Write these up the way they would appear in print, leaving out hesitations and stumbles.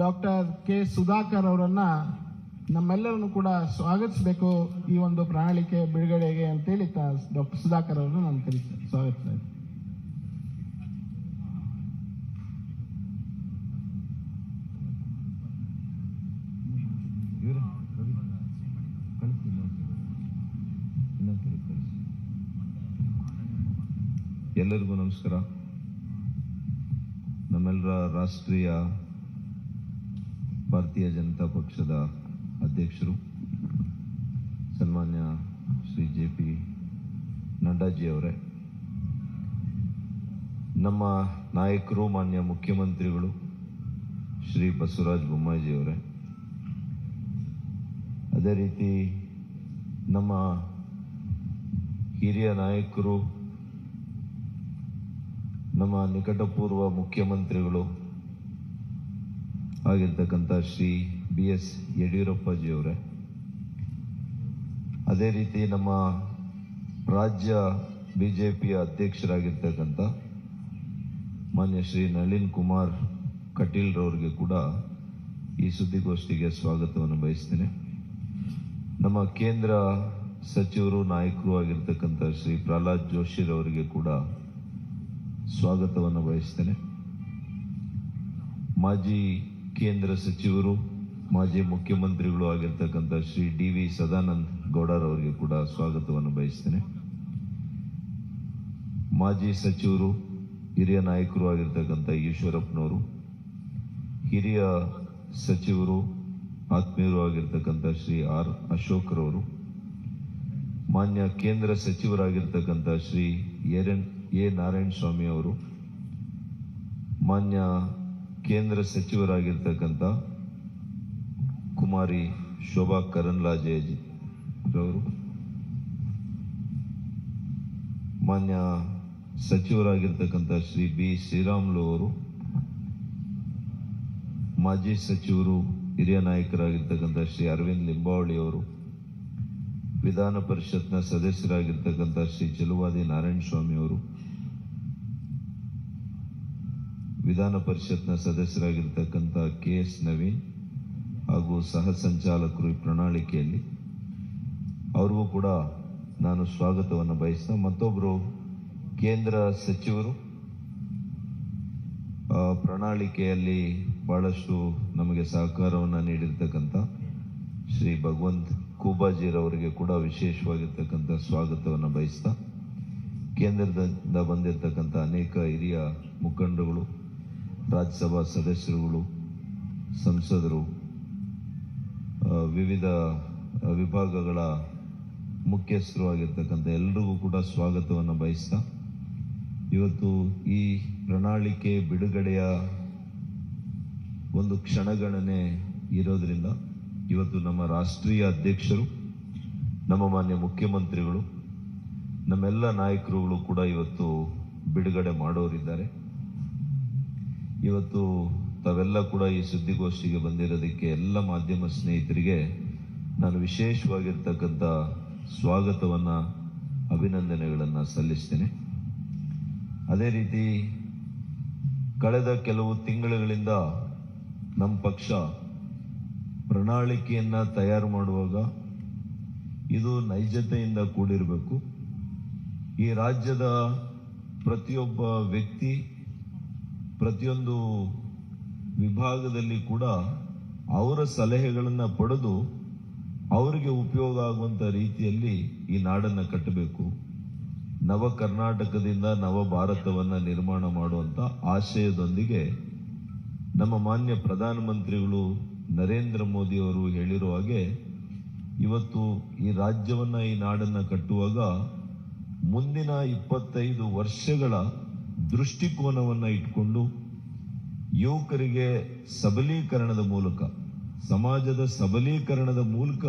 Doctor K Sudhakar ಅವರನ್ನ ನಮ್ಮೆಲ್ಲರನ್ನು ಕೂಡ ಸ್ವಾಗತಿಸಬೇಕು ಈ ಒಂದು ಪ್ರಣಾಳಿಕೆ ಬಿಡುಗಡೆಗೆ ಅಂತೇಳಿ ಡಾಕ್ಟರ್ ಸುಧಾಕರ್ ಅವರನ್ನು ನಾನು ಸ್ವಾಗತಿಸ್ತಾ ಇದ್ದೀನಿ. ಎಲ್ಲರಿಗೂ ನಮಸ್ಕಾರ. ನಮ್ಮೆಲ್ಲರ ರಾಷ್ಟ್ರೀಯ ಭಾರತೀಯ ಜನತಾ ಪಕ್ಷದ ಅಧ್ಯಕ್ಷರು ಸನ್ಮಾನ್ಯ ಶ್ರೀ JP ನಡ್ಡಾಜಿ ಅವರೇ, ನಮ್ಮ ನಾಯಕರು ಮಾನ್ಯ ಮುಖ್ಯಮಂತ್ರಿಗಳು ಶ್ರೀ ಬಸವರಾಜ ಬೊಮ್ಮಾಯಿ ಅವರೇ, ಅದೇ ರೀತಿ ನಮ್ಮ ಹಿರಿಯ ನಾಯಕರು, ನಮ್ಮ ನಿಕಟಪೂರ್ವ ಮುಖ್ಯಮಂತ್ರಿಗಳು ಆಗಿರ್ತಕ್ಕಂಥ ಶ್ರೀ BS ಯಡಿಯೂರಪ್ಪಾಜಿ ಅವರೇ, ಅದೇ ರೀತಿ ನಮ್ಮ ರಾಜ್ಯ BJPಯ ಅಧ್ಯಕ್ಷರಾಗಿರ್ತಕ್ಕಂಥ ಮಾನ್ಯ ಶ್ರೀ ನಳಿನ್ ಕುಮಾರ್ ಕಟೀಲ್ ರವರಿಗೆ ಕೂಡ ಈ ಸುದ್ದಿಗೋಷ್ಠಿಗೆ ಸ್ವಾಗತವನ್ನು ಬಯಸ್ತೇನೆ. ನಮ್ಮ ಕೇಂದ್ರ ಸಚಿವರು ನಾಯಕರು ಆಗಿರ್ತಕ್ಕಂಥ ಶ್ರೀ ಪ್ರಹ್ಲಾದ್ ಜೋಶಿ ರವರಿಗೆ ಕೂಡ ಸ್ವಾಗತವನ್ನು ಬಯಸ್ತೇನೆ. ಮಾಜಿ ಕೇಂದ್ರ ಸಚಿವರು, ಮಾಜಿ ಮುಖ್ಯಮಂತ್ರಿಗಳು ಆಗಿರ್ತಕ್ಕಂಥ ಶ್ರೀ DV ಸದಾನಂದ ಗೌಡರವರಿಗೆ ಕೂಡ ಸ್ವಾಗತವನ್ನು ಬಯಸ್ತೇನೆ. ಮಾಜಿ ಸಚಿವರು, ಹಿರಿಯ ನಾಯಕರು ಆಗಿರ್ತಕ್ಕಂಥ ಈಶ್ವರಪ್ಪನವರು, ಹಿರಿಯ ಸಚಿವರು, ಆತ್ಮೀಯರು ಆಗಿರ್ತಕ್ಕಂಥ ಶ್ರೀ R ಅಶೋಕ್ರವರು, ಮಾನ್ಯ ಕೇಂದ್ರ ಸಚಿವರಾಗಿರ್ತಕ್ಕಂಥ ಶ್ರೀ ಎ ನಾರಾಯಣ ಸ್ವಾಮಿ ಅವರು, ಮಾನ್ಯ ಕೇಂದ್ರ ಸಚಿವರಾಗಿರ್ತಕ್ಕಂಥ ಕುಮಾರಿ ಶೋಭಾ ಕರಂದ್ಲಾಜೆ ರವರು, ಮಾನ್ಯ ಸಚಿವರಾಗಿರ್ತಕ್ಕಂಥ ಶ್ರೀ B ಶ್ರೀರಾಮುಲು ಅವರು, ಮಾಜಿ ಸಚಿವರು, ಹಿರಿಯ ನಾಯಕರಾಗಿರ್ತಕ್ಕಂಥ ಶ್ರೀ ಅರವಿಂದ್ ಲಿಂಬಾವಳಿ ಅವರು, ವಿಧಾನ ಪರಿಷತ್ನ ಸದಸ್ಯರಾಗಿರ್ತಕ್ಕಂಥ ಶ್ರೀ ಚಲುವಾದಿ ನಾರಾಯಣ ಸ್ವಾಮಿ ಅವರು, ವಿಧಾನ ಪರಿಷತ್ನ ಸದಸ್ಯರಾಗಿರ್ತಕ್ಕಂಥ KS ನವೀನ್ ಹಾಗೂ ಸಹ ಸಂಚಾಲಕರು ಈ ಪ್ರಣಾಳಿಕೆಯಲ್ಲಿ, ಅವ್ರಿಗೂ ಕೂಡ ನಾನು ಸ್ವಾಗತವನ್ನು ಬಯಸ್ತಾ, ಮತ್ತೊಬ್ಬರು ಕೇಂದ್ರ ಸಚಿವರು ಪ್ರಣಾಳಿಕೆಯಲ್ಲಿ ಬಹಳಷ್ಟು ನಮಗೆ ಸಹಕಾರವನ್ನು ನೀಡಿರ್ತಕ್ಕಂಥ ಶ್ರೀ ಭಗವಂತ್ ಖೂಬಾಜಿರವರಿಗೆ ಕೂಡ ವಿಶೇಷವಾಗಿರ್ತಕ್ಕಂಥ ಸ್ವಾಗತವನ್ನು ಬಯಸ್ತಾ, ಕೇಂದ್ರದಿಂದ ಬಂದಿರತಕ್ಕಂಥ ಅನೇಕ ಹಿರಿಯ ಮುಖಂಡರುಗಳು, ರಾಜ್ಯಸಭಾ ಸದಸ್ಯರುಗಳು, ಸಂಸದರು, ವಿವಿಧ ವಿಭಾಗಗಳ ಮುಖ್ಯಸ್ಥರು ಆಗಿರ್ತಕ್ಕಂಥ ಎಲ್ಲರಿಗೂ ಕೂಡ ಸ್ವಾಗತವನ್ನು ಬಯಸ್ತಾ, ಇವತ್ತು ಈ ಪ್ರಣಾಳಿಕೆ ಬಿಡುಗಡೆಯ ಒಂದು ಕ್ಷಣಗಣನೆ ಇರೋದ್ರಿಂದ ಇವತ್ತು ನಮ್ಮ ರಾಷ್ಟ್ರೀಯ ಅಧ್ಯಕ್ಷರು, ನಮ್ಮ ಮಾನ್ಯ ಮುಖ್ಯಮಂತ್ರಿಗಳು, ನಮ್ಮೆಲ್ಲ ನಾಯಕರುಗಳು ಕೂಡ ಇವತ್ತು ಬಿಡುಗಡೆ ಮಾಡೋರಿದ್ದಾರೆ. ಇವತ್ತು ತಾವೆಲ್ಲ ಕೂಡ ಈ ಸುದ್ದಿಗೋಷ್ಠಿಗೆ ಬಂದಿರೋದಕ್ಕೆ ಎಲ್ಲ ಮಾಧ್ಯಮ ಸ್ನೇಹಿತರಿಗೆ ನಾನು ವಿಶೇಷವಾಗಿರ್ತಕ್ಕಂಥ ಸ್ವಾಗತವನ್ನ, ಅಭಿನಂದನೆಗಳನ್ನು ಸಲ್ಲಿಸ್ತೇನೆ. ಅದೇ ರೀತಿ ಕಳೆದ ಕೆಲವು ತಿಂಗಳುಗಳಿಂದ ನಮ್ಮ ಪಕ್ಷ ಪ್ರಣಾಳಿಕೆಯನ್ನ ತಯಾರು ಮಾಡುವಾಗ ಇದು ನೈಜತೆಯಿಂದ ಕೂಡಿರಬೇಕು. ಈ ರಾಜ್ಯದ ಪ್ರತಿಯೊಬ್ಬ ವ್ಯಕ್ತಿ, ಪ್ರತಿಯೊಂದು ವಿಭಾಗದಲ್ಲಿ ಕೂಡ ಅವರ ಸಲಹೆಗಳನ್ನು ಪಡೆದು ಅವರಿಗೆ ಉಪಯೋಗ ಆಗುವಂತ ರೀತಿಯಲ್ಲಿ ಈ ನಾಡನ್ನು ಕಟ್ಟಬೇಕು. ನವ ಕರ್ನಾಟಕದಿಂದ ನವ ಭಾರತವನ್ನ ನಿರ್ಮಾಣ ಮಾಡುವಂತ ಆಶಯದೊಂದಿಗೆ ನಮ್ಮ ಮಾನ್ಯ ಪ್ರಧಾನಮಂತ್ರಿಗಳು ನರೇಂದ್ರ ಮೋದಿ ಅವರು ಹೇಳಿರುವ ಹಾಗೆ ಇವತ್ತು ಈ ರಾಜ್ಯವನ್ನ, ಈ ನಾಡನ್ನ ಕಟ್ಟುವಾಗ ಮುಂದಿನ 25 ವರ್ಷಗಳ ದೃಷ್ಟಿಕೋನವನ್ನ ಇಟ್ಕೊಂಡು ಯುವಕರಿಗೆ ಸಬಲೀಕರಣದ ಮೂಲಕ, ಸಮಾಜದ ಸಬಲೀಕರಣದ ಮೂಲಕ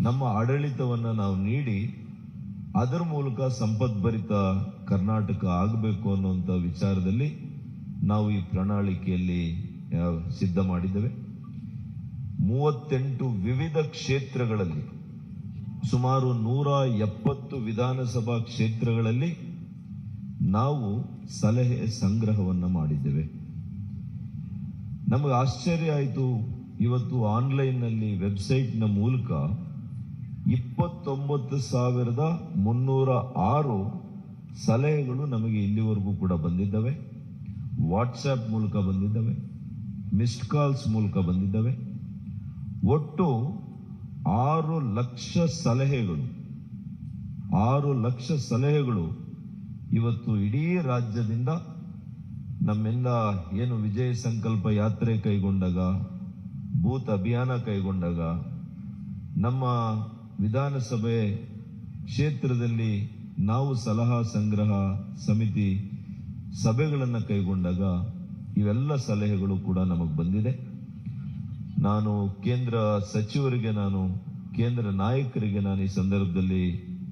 ನಮ್ಮ ಆಡಳಿತವನ್ನ ನಾವು ನೀಡಿ ಅದರ ಮೂಲಕ ಸಂಪದ್ಭರಿತ ಕರ್ನಾಟಕ ಆಗಬೇಕು ಅನ್ನುವಂಥ ವಿಚಾರದಲ್ಲಿ ನಾವು ಈ ಪ್ರಣಾಳಿಕೆಯಲ್ಲಿ ಸಿದ್ಧ ಮಾಡಿದ್ದೇವೆ. 38 ವಿವಿಧ ಕ್ಷೇತ್ರಗಳಲ್ಲಿ ಸುಮಾರು 170 ವಿಧಾನಸಭಾ ಕ್ಷೇತ್ರಗಳಲ್ಲಿ ನಾವು ಸಲಹೆ ಸಂಗ್ರಹವನ್ನು ಮಾಡಿದ್ದೇವೆ. ನಮಗೆ ಆಶ್ಚರ್ಯ ಆಯಿತು. ಇವತ್ತು ಆನ್ಲೈನ್ನಲ್ಲಿ ವೆಬ್ಸೈಟ್ನ ಮೂಲಕ 29,306 ಸಲಹೆಗಳು ನಮಗೆ ಇಲ್ಲಿವರೆಗೂ ಕೂಡ ಬಂದಿದ್ದಾವೆ. ವಾಟ್ಸ್ಆ್ಯಪ್ ಮೂಲಕ ಬಂದಿದ್ದಾವೆ, ಮಿಸ್ಡ್ ಕಾಲ್ಸ್ ಮೂಲಕ ಬಂದಿದ್ದಾವೆ. ಒಟ್ಟು 6 ಲಕ್ಷ ಸಲಹೆಗಳು ಇವತ್ತು ಇಡೀ ರಾಜ್ಯದಿಂದ ನಮ್ಮೆಲ್ಲ ಏನು ವಿಜಯ ಸಂಕಲ್ಪ ಯಾತ್ರೆ ಕೈಗೊಂಡಾಗ, ಬೂತ್ ಅಭಿಯಾನ ಕೈಗೊಂಡಾಗ, ನಮ್ಮ ವಿಧಾನಸಭೆ ಕ್ಷೇತ್ರದಲ್ಲಿ ನಾವು ಸಲಹಾ ಸಂಗ್ರಹ ಸಮಿತಿ ಸಭೆಗಳನ್ನು ಕೈಗೊಂಡಾಗ ಇವೆಲ್ಲ ಸಲಹೆಗಳು ಕೂಡ ನಮಗೆ ಬಂದಿದೆ. ನಾನು ಕೇಂದ್ರ ಸಚಿವರಿಗೆ, ಕೇಂದ್ರ ನಾಯಕರಿಗೆ ಈ ಸಂದರ್ಭದಲ್ಲಿ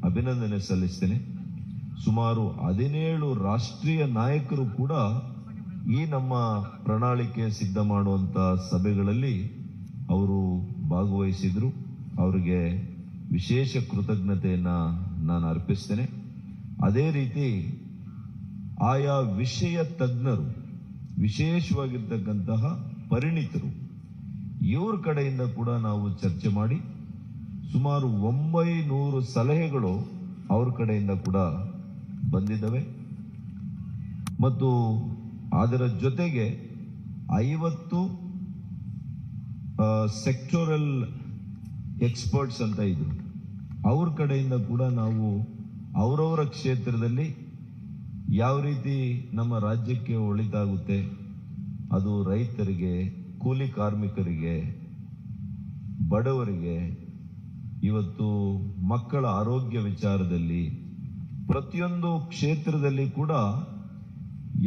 ಅಭಿನಂದನೆ ಸಲ್ಲಿಸ್ತೇನೆ. ಸುಮಾರು 17 ರಾಷ್ಟ್ರೀಯ ನಾಯಕರು ಕೂಡ ಈ ನಮ್ಮ ಪ್ರಣಾಳಿಕೆ ಸಿದ್ಧ ಮಾಡುವಂತ ಸಭೆಗಳಲ್ಲಿ ಅವರು ಭಾಗವಹಿಸಿದ್ರು. ಅವರಿಗೆ ವಿಶೇಷ ಕೃತಜ್ಞತೆಯನ್ನ ನಾನು ಅರ್ಪಿಸ್ತೇನೆ. ಅದೇ ರೀತಿ ಆಯಾ ವಿಷಯ ತಜ್ಞರು, ವಿಶೇಷವಾಗಿರ್ತಕ್ಕಂತಹ ಪರಿಣಿತರು, ಇವ್ರ ಕಡೆಯಿಂದ ಕೂಡ ನಾವು ಚರ್ಚೆ ಮಾಡಿ ಸುಮಾರು 900 ಸಲಹೆಗಳು ಅವ್ರ ಕಡೆಯಿಂದ ಕೂಡ ಬಂದಿದ್ದಾವೆ. ಮತ್ತು ಅದರ ಜೊತೆಗೆ 50 ಸೆಕ್ಟೋರಲ್ ಎಕ್ಸ್ಪರ್ಟ್ಸ್ ಅಂತ ಇದ್ರು. ಅವ್ರ ಕಡೆಯಿಂದ ಕೂಡ ನಾವು ಅವರವರ ಕ್ಷೇತ್ರದಲ್ಲಿ ಯಾವ ರೀತಿ ನಮ್ಮ ರಾಜ್ಯಕ್ಕೆ ಒಳಿತಾಗುತ್ತೆ, ಅದು ರೈತರಿಗೆ, ಕೂಲಿ ಕಾರ್ಮಿಕರಿಗೆ, ಬಡವರಿಗೆ, ಇವತ್ತು ಮಕ್ಕಳ ಆರೋಗ್ಯ ವಿಚಾರದಲ್ಲಿ, ಪ್ರತಿಯೊಂದು ಕ್ಷೇತ್ರದಲ್ಲಿ ಕೂಡ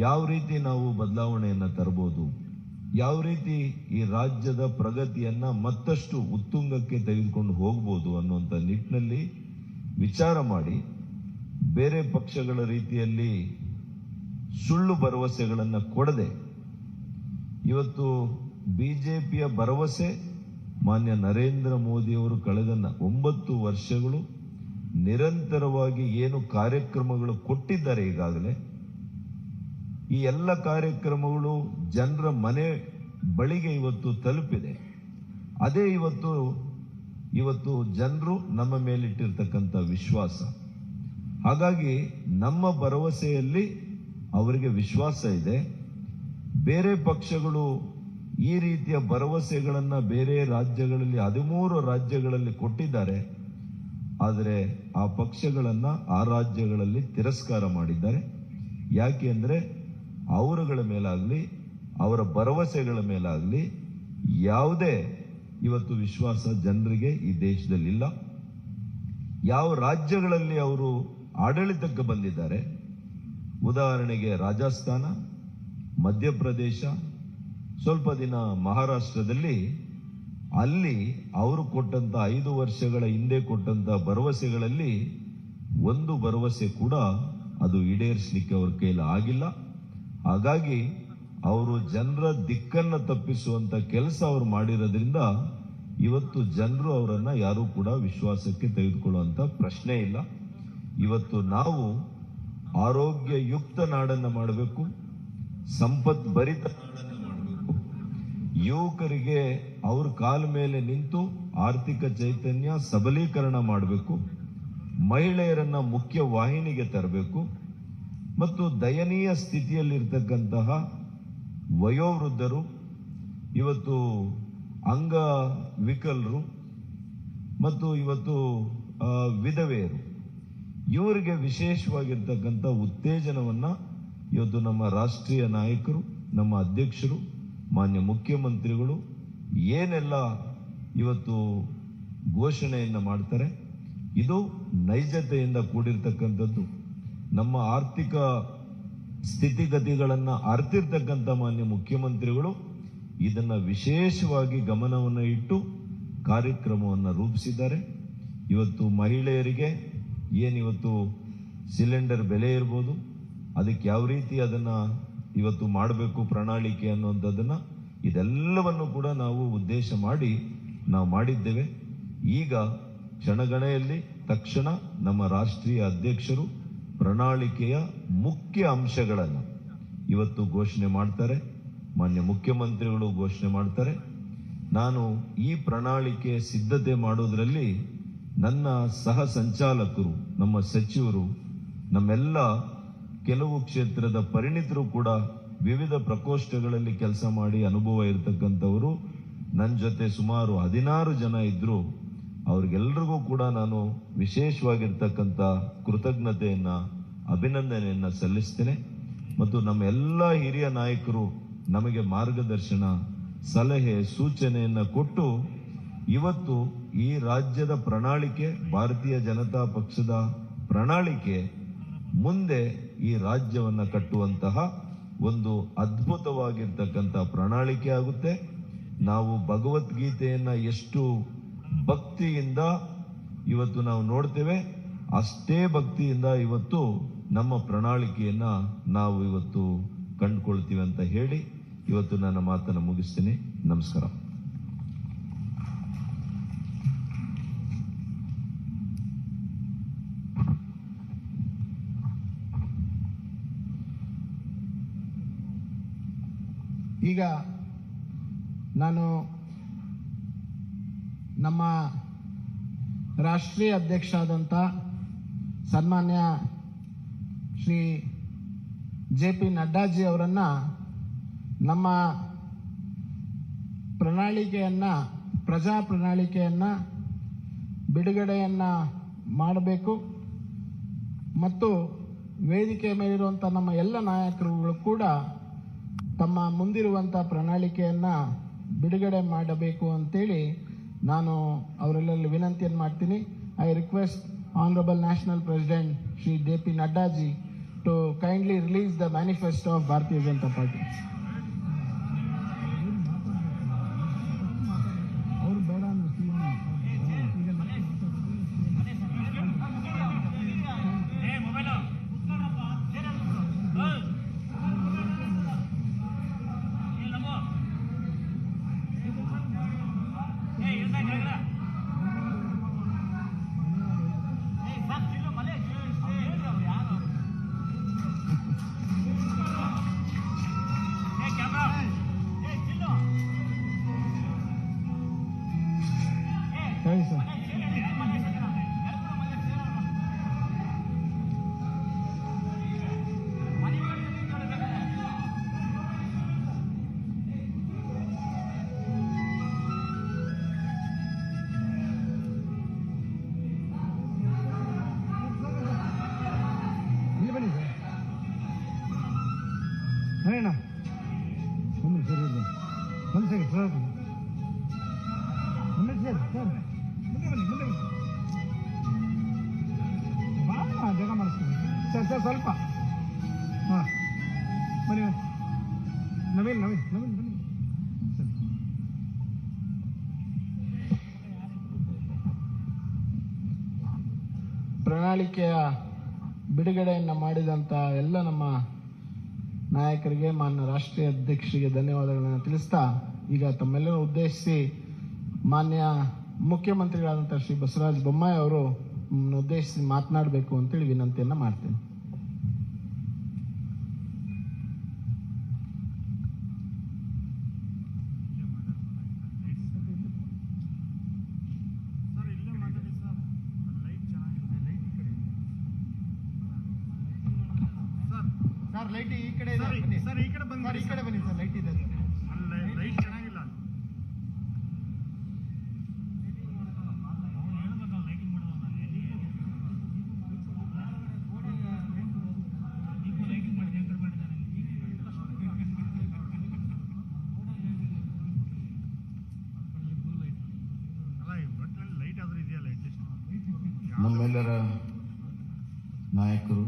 ಯಾವ ರೀತಿ ನಾವು ಬದಲಾವಣೆಯನ್ನು ತರಬಹುದು, ಯಾವ ರೀತಿ ಈ ರಾಜ್ಯದ ಪ್ರಗತಿಯನ್ನ ಮತ್ತಷ್ಟು ಉತ್ತುಂಗಕ್ಕೆ ತೆಗೆದುಕೊಂಡು ಹೋಗಬಹುದು ಅನ್ನುವಂಥ ನಿಟ್ಟಿನಲ್ಲಿ ವಿಚಾರ ಮಾಡಿ, ಬೇರೆ ಪಕ್ಷಗಳ ರೀತಿಯಲ್ಲಿ ಸುಳ್ಳು ಭರವಸೆಗಳನ್ನು ಕೊಡದೆ, ಇವತ್ತು ಬಿಜೆಪಿಯ ಭರವಸೆ ಮಾನ್ಯ ನರೇಂದ್ರ ಮೋದಿಯವರು ಕಳೆದ 9 ವರ್ಷಗಳು ನಿರಂತರವಾಗಿ ಏನು ಕಾರ್ಯಕ್ರಮಗಳು ಕೊಟ್ಟಿದ್ದಾರೆ, ಈಗಾಗಲೇ ಈ ಎಲ್ಲ ಕಾರ್ಯಕ್ರಮಗಳು ಜನರ ಮನೆ ಬಳಿಗೆ ಇವತ್ತು ತಲುಪಿದೆ. ಅದೇ ಇವತ್ತು ಜನರು ನಮ್ಮ ಮೇಲಿಟ್ಟಿರ್ತಕ್ಕಂಥ ವಿಶ್ವಾಸ. ಹಾಗಾಗಿ ನಮ್ಮ ಭರವಸೆಯಲ್ಲಿ ಅವರಿಗೆ ವಿಶ್ವಾಸ ಇದೆ. ಬೇರೆ ಪಕ್ಷಗಳು ಈ ರೀತಿಯ ಭರವಸೆಗಳನ್ನ ಬೇರೆ ರಾಜ್ಯಗಳಲ್ಲಿ 13 ರಾಜ್ಯಗಳಲ್ಲಿ ಕೊಟ್ಟಿದ್ದಾರೆ. ಆದರೆ ಆ ಪಕ್ಷಗಳನ್ನ ಆ ರಾಜ್ಯಗಳಲ್ಲಿ ತಿರಸ್ಕಾರ ಮಾಡಿದ್ದಾರೆ. ಯಾಕೆ ಅಂದ್ರೆ ಅವರುಗಳ ಮೇಲಾಗ್ಲಿ, ಅವರ ಭರವಸೆಗಳ ಮೇಲಾಗ್ಲಿ ಯಾವುದೇ ಇವತ್ತು ವಿಶ್ವಾಸ ಜನರಿಗೆ ಈ ದೇಶದಲ್ಲಿಲ್ಲ. ಯಾವ ರಾಜ್ಯಗಳಲ್ಲಿ ಅವರು ಆಡಳಿತಕ್ಕೆ ಬಂದಿದ್ದಾರೆ, ಉದಾಹರಣೆಗೆ ರಾಜಸ್ಥಾನ, ಮಧ್ಯಪ್ರದೇಶ, ಸ್ವಲ್ಪ ದಿನ ಮಹಾರಾಷ್ಟ್ರದಲ್ಲಿ, ಅಲ್ಲಿ ಅವರು ಕೊಟ್ಟಂತ 5 ವರ್ಷಗಳ ಹಿಂದೆ ಕೊಟ್ಟಂತ ಭರವಸೆಗಳಲ್ಲಿ ಒಂದು ಭರವಸೆ ಕೂಡ ಅದು ಈಡೇರಿಸಲಿಕ್ಕೆ ಅವ್ರ ಕೈಲಿ ಆಗಿಲ್ಲ. ಹಾಗಾಗಿ ಅವರು ಜನರ ದಿಕ್ಕನ್ನ ತಪ್ಪಿಸುವಂತ ಕೆಲಸ ಅವರು ಮಾಡಿರೋದ್ರಿಂದ ಇವತ್ತು ಜನರು ಅವರನ್ನ ಯಾರು ಕೂಡ ವಿಶ್ವಾಸಕ್ಕೆ ತೆಗೆದುಕೊಳ್ಳುವಂತ ಪ್ರಶ್ನೆ ಇಲ್ಲ. ಇವತ್ತು ನಾವು ಆರೋಗ್ಯಯುಕ್ತ ನಾಡನ್ನ ಮಾಡಬೇಕು, ಸಂಪತ್ ಭರಿತ ನಾಡನ್ನ ಮಾಡಬೇಕು, ಯುವಕರಿಗೆ ಅವ್ರ ಕಾಲ ಮೇಲೆ ನಿಂತು ಆರ್ಥಿಕ ಚೈತನ್ಯ ಸಬಲೀಕರಣ ಮಾಡಬೇಕು, ಮಹಿಳೆಯರನ್ನ ಮುಖ್ಯ ವಾಹಿನಿಗೆ ತರಬೇಕು, ಮತ್ತು ದಯನೀಯ ಸ್ಥಿತಿಯಲ್ಲಿರ್ತಕ್ಕಂತಹ ವಯೋವೃದ್ಧರು, ಇವತ್ತು ಅಂಗವಿಕಲರು ಮತ್ತು ಇವತ್ತು ವಿಧವೆಯರು, ಇವರಿಗೆ ವಿಶೇಷವಾಗಿರ್ತಕ್ಕಂಥ ಉತ್ತೇಜನವನ್ನ ಇವತ್ತು ನಮ್ಮ ರಾಷ್ಟ್ರೀಯ ನಾಯಕರು, ನಮ್ಮ ಅಧ್ಯಕ್ಷರು, ಮಾನ್ಯ ಮುಖ್ಯಮಂತ್ರಿಗಳು ಏನೆಲ್ಲ ಇವತ್ತು ಘೋಷಣೆಯನ್ನ ಮಾಡ್ತಾರೆ, ಇದು ನೈಜತೆಯಿಂದ ಕೂಡಿರ್ತಕ್ಕಂಥದ್ದು. ನಮ್ಮ ಆರ್ಥಿಕ ಸ್ಥಿತಿಗತಿಗಳನ್ನ ಅರ್ತಿರ್ತಕ್ಕಂಥ ಮಾನ್ಯ ಮುಖ್ಯಮಂತ್ರಿಗಳು ಇದನ್ನ ವಿಶೇಷವಾಗಿ ಗಮನವನ್ನು ಇಟ್ಟು ಕಾರ್ಯಕ್ರಮವನ್ನು ರೂಪಿಸಿದ್ದಾರೆ. ಇವತ್ತು ಮಹಿಳೆಯರಿಗೆ ಏನಿವತ್ತು ಸಿಲಿಂಡರ್ ಬೆಲೆ ಇರ್ಬೋದು, ಅದಕ್ಕೆ ಯಾವ ರೀತಿ ಅದನ್ನ ಇವತ್ತು ಮಾಡಬೇಕು ಪ್ರಣಾಳಿಕೆ ಅನ್ನುವಂಥದ್ದನ್ನ, ಇದೆಲ್ಲವನ್ನು ಕೂಡ ನಾವು ಉದ್ದೇಶ ಮಾಡಿ ನಾವು ಮಾಡಿದ್ದೇವೆ. ಈಗ ಕ್ಷಣಗಣೆಯಲ್ಲಿ ತಕ್ಷಣ ನಮ್ಮ ರಾಷ್ಟ್ರೀಯ ಅಧ್ಯಕ್ಷರು ಪ್ರಣಾಳಿಕೆಯ ಮುಖ್ಯ ಅಂಶಗಳನ್ನು ಇವತ್ತು ಘೋಷಣೆ ಮಾಡ್ತಾರೆ. ಮಾನ್ಯ ಮುಖ್ಯಮಂತ್ರಿಗಳು ಘೋಷಣೆ ಮಾಡ್ತಾರೆ. ನಾನು ಈ ಪ್ರಣಾಳಿಕೆ ಸಿದ್ಧತೆ ಮಾಡೋದ್ರಲ್ಲಿ ನನ್ನ ಸಹ ಸಂಚಾಲಕರು, ನಮ್ಮ ಸಚಿವರು, ನಮ್ಮೆಲ್ಲ ಕೆಲವು ಕ್ಷೇತ್ರದ ಪರಿಣಿತರು ಕೂಡ ವಿವಿಧ ಪ್ರಕೋಷ್ಠಗಳಲ್ಲಿ ಕೆಲಸ ಮಾಡಿ ಅನುಭವ ಇರತಕ್ಕಂಥವರು ನನ್ನ ಜೊತೆ ಸುಮಾರು 16 ಜನ ಇದ್ರು. ಅವ್ರಿಗೆಲ್ರಿಗೂ ಕೂಡ ನಾನು ವಿಶೇಷವಾಗಿರ್ತಕ್ಕಂಥ ಕೃತಜ್ಞತೆಯನ್ನ, ಅಭಿನಂದನೆಯನ್ನ ಸಲ್ಲಿಸ್ತೇನೆ. ಮತ್ತು ನಮ್ಮ ಎಲ್ಲ ಹಿರಿಯ ನಾಯಕರು ನಮಗೆ ಮಾರ್ಗದರ್ಶನ, ಸಲಹೆ, ಸೂಚನೆಯನ್ನ ಕೊಟ್ಟು ಇವತ್ತು ಈ ರಾಜ್ಯದ ಪ್ರಣಾಳಿಕೆ, ಭಾರತೀಯ ಜನತಾ ಪಕ್ಷದ ಪ್ರಣಾಳಿಕೆ ಮುಂದೆ ಈ ರಾಜ್ಯವನ್ನ ಕಟ್ಟುವಂತಹ ಒಂದು ಅದ್ಭುತವಾಗಿರ್ತಕ್ಕಂಥ ಪ್ರಣಾಳಿಕೆ ಆಗುತ್ತೆ. ನಾವು ಭಗವದ್ಗೀತೆಯನ್ನ ಎಷ್ಟು ಭಕ್ತಿಯಿಂದ ಇವತ್ತು ನಾವು ನೋಡ್ತೇವೆ, ಅಷ್ಟೇ ಭಕ್ತಿಯಿಂದ ಇವತ್ತು ನಮ್ಮ ಪ್ರಣಾಳಿಕೆಯನ್ನ ನಾವು ಇವತ್ತು ಕಂಡುಕೊಳ್ತೀವಿ ಅಂತ ಹೇಳಿ ಇವತ್ತು ನನ್ನ ಮಾತನ್ನು ಮುಗಿಸ್ತೀನಿ. ನಮಸ್ಕಾರ. ಈಗ ನಾನು ನಮ್ಮ ರಾಷ್ಟ್ರೀಯ ಅಧ್ಯಕ್ಷ ಆದಂಥ ಸನ್ಮಾನ್ಯ ಶ್ರೀ JP ನಡ್ಡಾಜಿ ಅವರನ್ನ ನಮ್ಮ ಪ್ರಜಾ ಪ್ರಣಾಳಿಕೆಯನ್ನ ಬಿಡುಗಡೆಯನ್ನ ಮಾಡಬೇಕು ಮತ್ತು ವೇದಿಕೆ ಮೇಲಿರುವಂಥ ನಮ್ಮ ಎಲ್ಲ ನಾಯಕರುಗಳು ಕೂಡ ತಮ್ಮ ಮುಂದಿರುವಂಥ ಪ್ರಣಾಳಿಕೆಯನ್ನ ಬಿಡುಗಡೆ ಮಾಡಬೇಕು ಅಂತೇಳಿ ನಾನು ಅವರೆಲ್ಲರಲ್ಲಿ ವಿನಂತಿಯನ್ನು ಮಾಡ್ತೀನಿ. I request honourable national president Shri JP ನಡ್ಡಾಜಿ to kindly release the manifesto of Bharatiya Janata Party. ಸರಿ ಸರ್. ಇಲ್ಲಿ ಬನ್ನಿ ಸರ್. ಅಣ್ಣ ಒಂದು ಸರಿ ಒಂದು ಸರಿ ಸರ್, ಒಂದು ಸರಿ ಸರ್, ಮುಂದೆ ಬನ್ನಿ ಜಾಗ ಮಾಡಿಸ್ತೀನಿ ಸರ್. ಸರ್ ಸ್ವಲ್ಪ ಹಾಂ ಬನ್ನಿ ನವೀನ್ ಬನ್ನಿ ಸರ್. ಪ್ರಣಾಳಿಕೆಯ ಬಿಡುಗಡೆಯನ್ನು ಮಾಡಿದಂಥ ಎಲ್ಲ ನಮ್ಮ ನಾಯಕರಿಗೆ, ಮಾನ್ಯ ರಾಷ್ಟ್ರೀಯ ಅಧ್ಯಕ್ಷರಿಗೆ ಧನ್ಯವಾದಗಳನ್ನು ತಿಳಿಸ್ತಾ, ಈಗ ತಮ್ಮೆಲ್ಲರೂ ಉದ್ದೇಶಿಸಿ ಮಾನ್ಯ ಮುಖ್ಯಮಂತ್ರಿಗಳಾದಂಥ ಶ್ರೀ ಬಸವರಾಜ ಬೊಮ್ಮಾಯಿ ಅವರು ಉದ್ದೇಶಿಸಿ ಮಾತನಾಡಬೇಕು ಅಂತೇಳಿ ವಿನಂತಿಯನ್ನು ಮಾಡ್ತೇನೆ. ಸರ್ ಲೈಟ್ ಈ ಕಡೆ ಇದೆ, ಸರ್ ಈ ಕಡೆ ಬನ್ನಿ, ಈ ಕಡೆ ಬನ್ನಿ ಸರ್, ಲೈಟ್ ಇದೆ ಸರ್, ಲೈಟ್ ಚೆನ್ನಾಗಿಲ್ಲ. ನಮ್ಮೆಲ್ಲರ ನಾಯಕರು,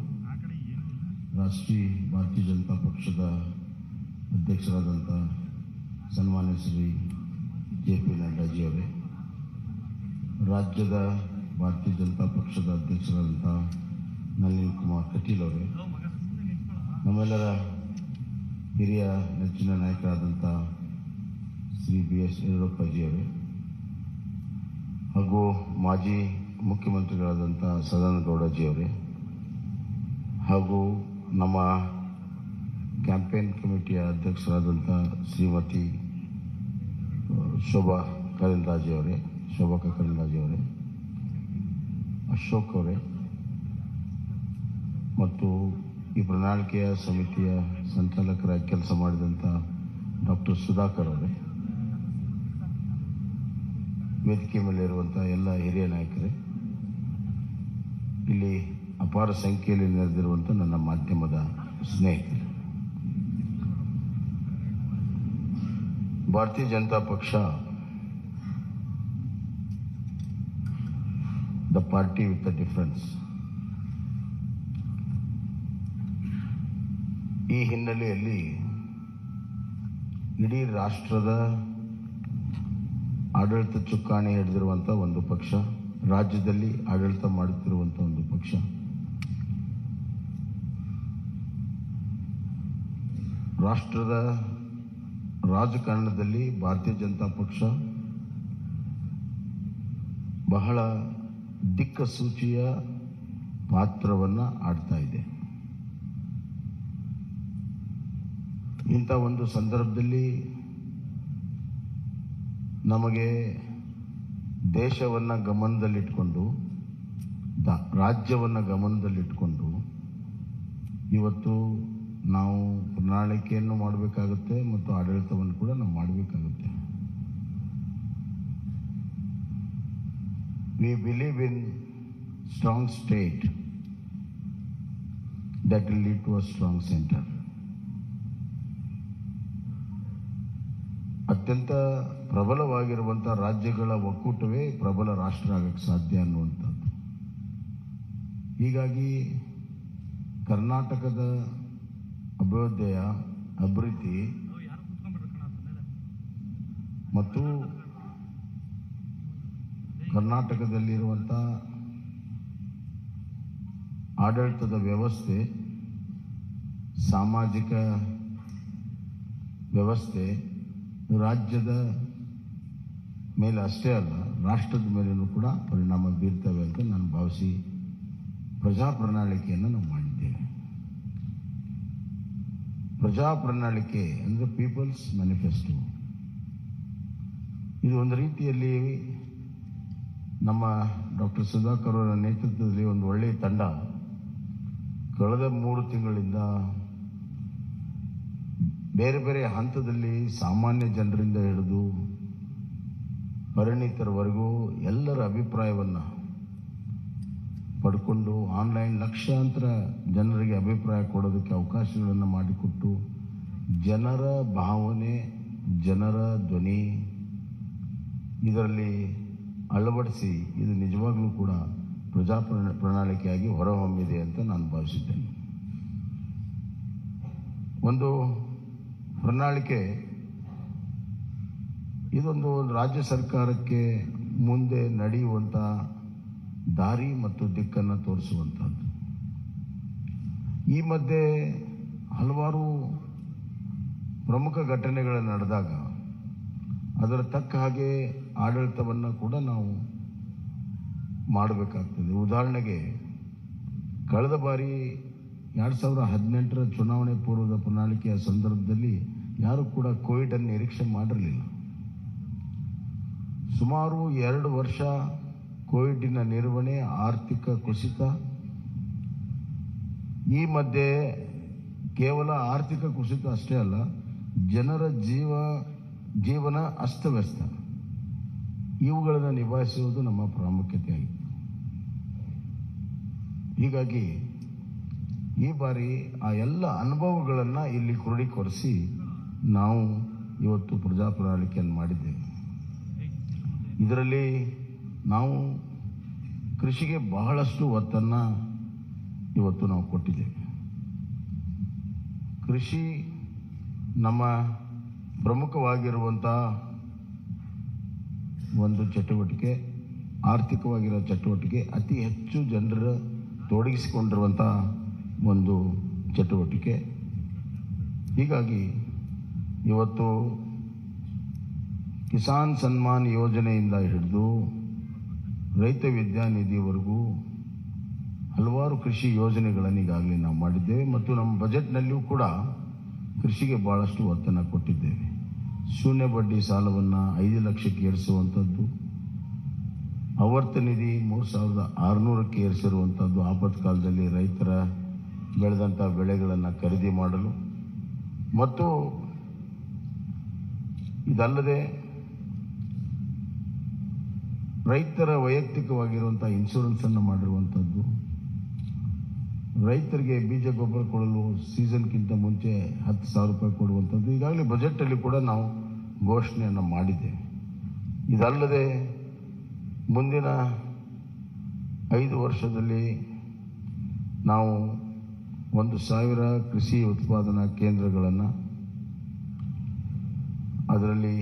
ರಾಷ್ಟ್ರೀಯ ಭಾರತೀಯ ಜನತಾ ಪಕ್ಷದ ಅಧ್ಯಕ್ಷರಾದಂಥ ಸನ್ಮಾನ್ಯ ಶ್ರೀ JP ನಡ್ಡಾಜಿ ಅವರೇ, ರಾಜ್ಯದ ಭಾರತೀಯ ಜನತಾ ಪಕ್ಷದ ಅಧ್ಯಕ್ಷರಾದಂಥ ನಳಿನ್ ಕುಮಾರ್ ಕಟೀಲ್ ಅವರೇ, ನಮ್ಮೆಲ್ಲರ ಹಿರಿಯ ನೆಚ್ಚಿನ ನಾಯಕರಾದಂಥ ಶ್ರೀ BS ಯಡಿಯೂರಪ್ಪಜಿ ಅವರೇ, ಹಾಗೂ ಮಾಜಿ ಮುಖ್ಯಮಂತ್ರಿಗಳಾದಂಥ ಸದಾನಂದ ಗೌಡಜಿ ಅವರೇ, ಹಾಗೂ ನಮ್ಮ ಕ್ಯಾಂಪೇನ್ ಕಮಿಟಿಯ ಅಧ್ಯಕ್ಷರಾದಂಥ ಶ್ರೀಮತಿ ಶೋಭಾ ಕರಂದ್ಲಾಜೆಯವರೇ, ಅಶೋಕ್ ಅವರೇ, ಮತ್ತು ಈ ಪ್ರಣಾಳಿಕೆಯ ಸಮಿತಿಯ ಸಂಚಾಲಕರಾಗಿ ಕೆಲಸ ಮಾಡಿದಂಥ ಡಾಕ್ಟರ್ ಸುಧಾಕರ್ ಅವರೇ, ವೇದಿಕೆ ಮೇಲೆ ಇರುವಂಥ ಎಲ್ಲ ಹಿರಿಯ ನಾಯಕರೇ, ಇಲ್ಲಿ ಅಪಾರ ಸಂಖ್ಯೆಯಲ್ಲಿ ನೆರೆದಿರುವಂಥ ನನ್ನ ಮಾಧ್ಯಮದ ಸ್ನೇಹಿತರು, ಭಾರತೀಯ ಜನತಾ ಪಕ್ಷ the party with the difference, ಈ ಹಿನ್ನೆಲೆಯಲ್ಲಿ ಇಡೀ ರಾಷ್ಟ್ರದ ಆಡಳಿತ ಚುಕ್ಕಾಣಿ ಹಿಡಿದಿರುವಂಥ ಒಂದು ಪಕ್ಷ, ರಾಜ್ಯದಲ್ಲಿ ಆಡಳಿತ ಮಾಡುತ್ತಿರುವಂಥ ಒಂದು ಪಕ್ಷ, ರಾಷ್ಟ್ರದ ರಾಜಕಾರಣದಲ್ಲಿ ಭಾರತೀಯ ಜನತಾ ಪಕ್ಷ ಬಹಳ ದಿಕ್ಕಸೂಚಿಯ ಪಾತ್ರವನ್ನು ಆಡ್ತಾ ಇದೆ. ಇಂಥ ಒಂದು ಸಂದರ್ಭದಲ್ಲಿ ನಮಗೆ ದೇಶವನ್ನು ಗಮನದಲ್ಲಿಟ್ಕೊಂಡು, ರಾಜ್ಯವನ್ನು ಗಮನದಲ್ಲಿಟ್ಕೊಂಡು ಇವತ್ತು ನಾವು ಪ್ರಣಾಳಿಕೆಯನ್ನು ಮಾಡಬೇಕಾಗುತ್ತೆ ಮತ್ತು ಆಡಳಿತವನ್ನು ಕೂಡ ನಾವು ಮಾಡಬೇಕಾಗುತ್ತೆ. We believe in strong state that will lead to a strong center. ಅತ್ಯಂತ ಪ್ರಬಲವಾಗಿರುವಂಥ ರಾಜ್ಯಗಳ ಒಕ್ಕೂಟವೇ ಪ್ರಬಲ ರಾಷ್ಟ್ರ ಆಗಕ್ಕೆ ಸಾಧ್ಯ ಅನ್ನುವಂಥದ್ದು. ಹೀಗಾಗಿ ಕರ್ನಾಟಕದ ಅಭಿವೃದ್ಧಿ ಮತ್ತು ಕರ್ನಾಟಕದಲ್ಲಿರುವಂಥ ಆಡಳಿತದ ವ್ಯವಸ್ಥೆ, ಸಾಮಾಜಿಕ ವ್ಯವಸ್ಥೆ ರಾಜ್ಯದ ಮೇಲೆ ಅಷ್ಟೇ ಅಲ್ಲ, ರಾಷ್ಟ್ರದ ಮೇಲೂ ಕೂಡ ಪರಿಣಾಮ ಬೀರ್ತವೆ ಅಂತ ನಾನು ಭಾವಿಸಿ ಪ್ರಜಾ ಪ್ರಣಾಳಿಕೆಯನ್ನು ನಾವು ಮಾಡಿದ್ದೇವೆ. ಪ್ರಜಾ ಪ್ರಣಾಳಿಕೆ ಅಂದರೆ ಪೀಪಲ್ಸ್ ಮ್ಯಾನಿಫೆಸ್ಟೋ. ಇದು ಒಂದು ರೀತಿಯಲ್ಲಿ ನಮ್ಮ ಡಾಕ್ಟರ್ ಸುಧಾಕರ್ ಅವರ ನೇತೃತ್ವದಲ್ಲಿ ಒಂದು ಒಳ್ಳೆಯ ತಂಡ ಕಳೆದ 3 ತಿಂಗಳಿಂದ ಬೇರೆ ಬೇರೆ ಹಂತದಲ್ಲಿ ಸಾಮಾನ್ಯ ಜನರಿಂದ ಹಿಡಿದು ಪರಿಣಿತರವರೆಗೂ ಎಲ್ಲರ ಅಭಿಪ್ರಾಯವನ್ನು ಪಡ್ಕೊಂಡು ಆನ್ಲೈನ್ ಲಕ್ಷಾಂತರ ಜನರಿಗೆ ಅಭಿಪ್ರಾಯ ಕೊಡೋದಕ್ಕೆ ಅವಕಾಶಗಳನ್ನು ಮಾಡಿಕೊಟ್ಟು ಜನರ ಭಾವನೆ, ಜನರ ಧ್ವನಿ ಇದರಲ್ಲಿ ಅಳವಡಿಸಿ ಇದು ನಿಜವಾಗ್ಲೂ ಕೂಡ ಪ್ರಜಾ ಪ್ರಣಾಳಿಕೆಯಾಗಿ ಹೊರಹೊಮ್ಮಿದೆ ಅಂತ ನಾನು ಭಾವಿಸಿದ್ದೇನೆ. ಒಂದು ಪ್ರಣಾಳಿಕೆ ಇದೊಂದು ರಾಜ್ಯ ಸರ್ಕಾರಕ್ಕೆ ಮುಂದೆ ನಡೆಯುವಂಥ ದಾರಿ ಮತ್ತು ದಿಕ್ಕನ್ನು ತೋರಿಸುವಂಥದ್ದು. ಈ ಮಧ್ಯೆ ಹಲವಾರು ಪ್ರಮುಖ ಘಟನೆಗಳು ನಡೆದಾಗ ಅದರ ತಕ್ಕ ಹಾಗೆ ಆಡಳಿತವನ್ನು ಕೂಡ ನಾವು ಮಾಡಬೇಕಾಗ್ತದೆ. ಉದಾಹರಣೆಗೆ ಕಳೆದ ಬಾರಿ 2018ರ ಚುನಾವಣೆ ಪೂರ್ವದ ಪ್ರಣಾಳಿಕೆಯ ಸಂದರ್ಭದಲ್ಲಿ ಯಾರು ಕೂಡ ಕೋವಿಡ್ ಅನ್ನು ನಿರೀಕ್ಷೆ ಮಾಡಿರಲಿಲ್ಲ. ಸುಮಾರು 2 ವರ್ಷ ಕೋವಿಡ್ನ ನಿರ್ವಹಣೆ, ಆರ್ಥಿಕ ಕುಸಿತ, ಈ ಮಧ್ಯೆ ಕೇವಲ ಆರ್ಥಿಕ ಕುಸಿತ ಅಷ್ಟೇ ಅಲ್ಲ, ಜನರ ಜೀವನ ಅಸ್ತವ್ಯಸ್ತ, ಇವುಗಳನ್ನು ನಿಭಾಯಿಸುವುದು ನಮ್ಮ ಪ್ರಾಮುಖ್ಯತೆ ಆಗಿತ್ತು. ಹೀಗಾಗಿ ಈ ಬಾರಿ ಆ ಎಲ್ಲ ಅನುಭವಗಳನ್ನು ಇಲ್ಲಿ ಕ್ರೋಢೀಕರಿಸಿ ನಾವು ಇವತ್ತು ಪ್ರಜಾ ಪ್ರಣಾಳಿಕೆಯನ್ನು ಮಾಡಿದ್ದೇವೆ. ಇದರಲ್ಲಿ ನಾವು ಕೃಷಿಗೆ ಬಹಳಷ್ಟು ಒತ್ತನ್ನು ಇವತ್ತು ನಾವು ಕೊಟ್ಟಿದ್ದೇವೆ. ಕೃಷಿ ನಮ್ಮ ಪ್ರಮುಖವಾಗಿರುವಂಥ ಒಂದು ಚಟುವಟಿಕೆ, ಆರ್ಥಿಕವಾಗಿರೋ ಚಟುವಟಿಕೆ, ಅತಿ ಹೆಚ್ಚು ಜನರ ತೊಡಗಿಸಿಕೊಂಡಿರುವಂಥ ಒಂದು ಚಟುವಟಿಕೆ. ಹೀಗಾಗಿ ಇವತ್ತು ಕಿಸಾನ್ ಸನ್ಮಾನ್ ಯೋಜನೆಯಿಂದ ಹಿಡಿದು ರೈತ ವಿದ್ಯಾನಿಧಿವರೆಗೂ ಹಲವಾರು ಕೃಷಿ ಯೋಜನೆಗಳನ್ನು ಈಗಾಗಲೇ ನಾವು ಮಾಡಿದ್ದೇವೆ ಮತ್ತು ನಮ್ಮ ಬಜೆಟ್ನಲ್ಲಿಯೂ ಕೂಡ ಕೃಷಿಗೆ ಭಾಳಷ್ಟು ಒತ್ತನ್ನು ಕೊಟ್ಟಿದ್ದೇವೆ. ಶೂನ್ಯ ಬಡ್ಡಿ ಸಾಲವನ್ನು 5 ಲಕ್ಷಕ್ಕೆ ಏರಿಸುವಂಥದ್ದು, ಆವರ್ತ ನಿಧಿ 3600ಕ್ಕೆ ಏರಿಸಿರುವಂಥದ್ದು, ಆಪತ್ಕಾಲದಲ್ಲಿ ರೈತರ ಬೆಳೆದಂಥ ಬೆಳೆಗಳನ್ನು ಖರೀದಿ ಮಾಡಲು, ಮತ್ತು ಇದಲ್ಲದೆ ರೈತರ ವೈಯಕ್ತಿಕವಾಗಿರುವಂಥ ಇನ್ಶೂರೆನ್ಸನ್ನು ಮಾಡಿರುವಂಥದ್ದು, ರೈತರಿಗೆ ಬೀಜ ಗೊಬ್ಬರ ಕೊಡಲು ಸೀಸನ್ಗಿಂತ ಮುಂಚೆ 10,000 ರೂಪಾಯಿ ಕೊಡುವಂಥದ್ದು ಈಗಾಗಲೇ ಬಜೆಟಲ್ಲಿ ಕೂಡ ನಾವು ಘೋಷಣೆಯನ್ನು ಮಾಡಿದ್ದೇವೆ. ಇದಲ್ಲದೆ ಮುಂದಿನ 5 ವರ್ಷದಲ್ಲಿ ನಾವು 1,000 ಕೃಷಿ ಉತ್ಪಾದನಾ ಕೇಂದ್ರಗಳನ್ನು, ಅದರಲ್ಲಿ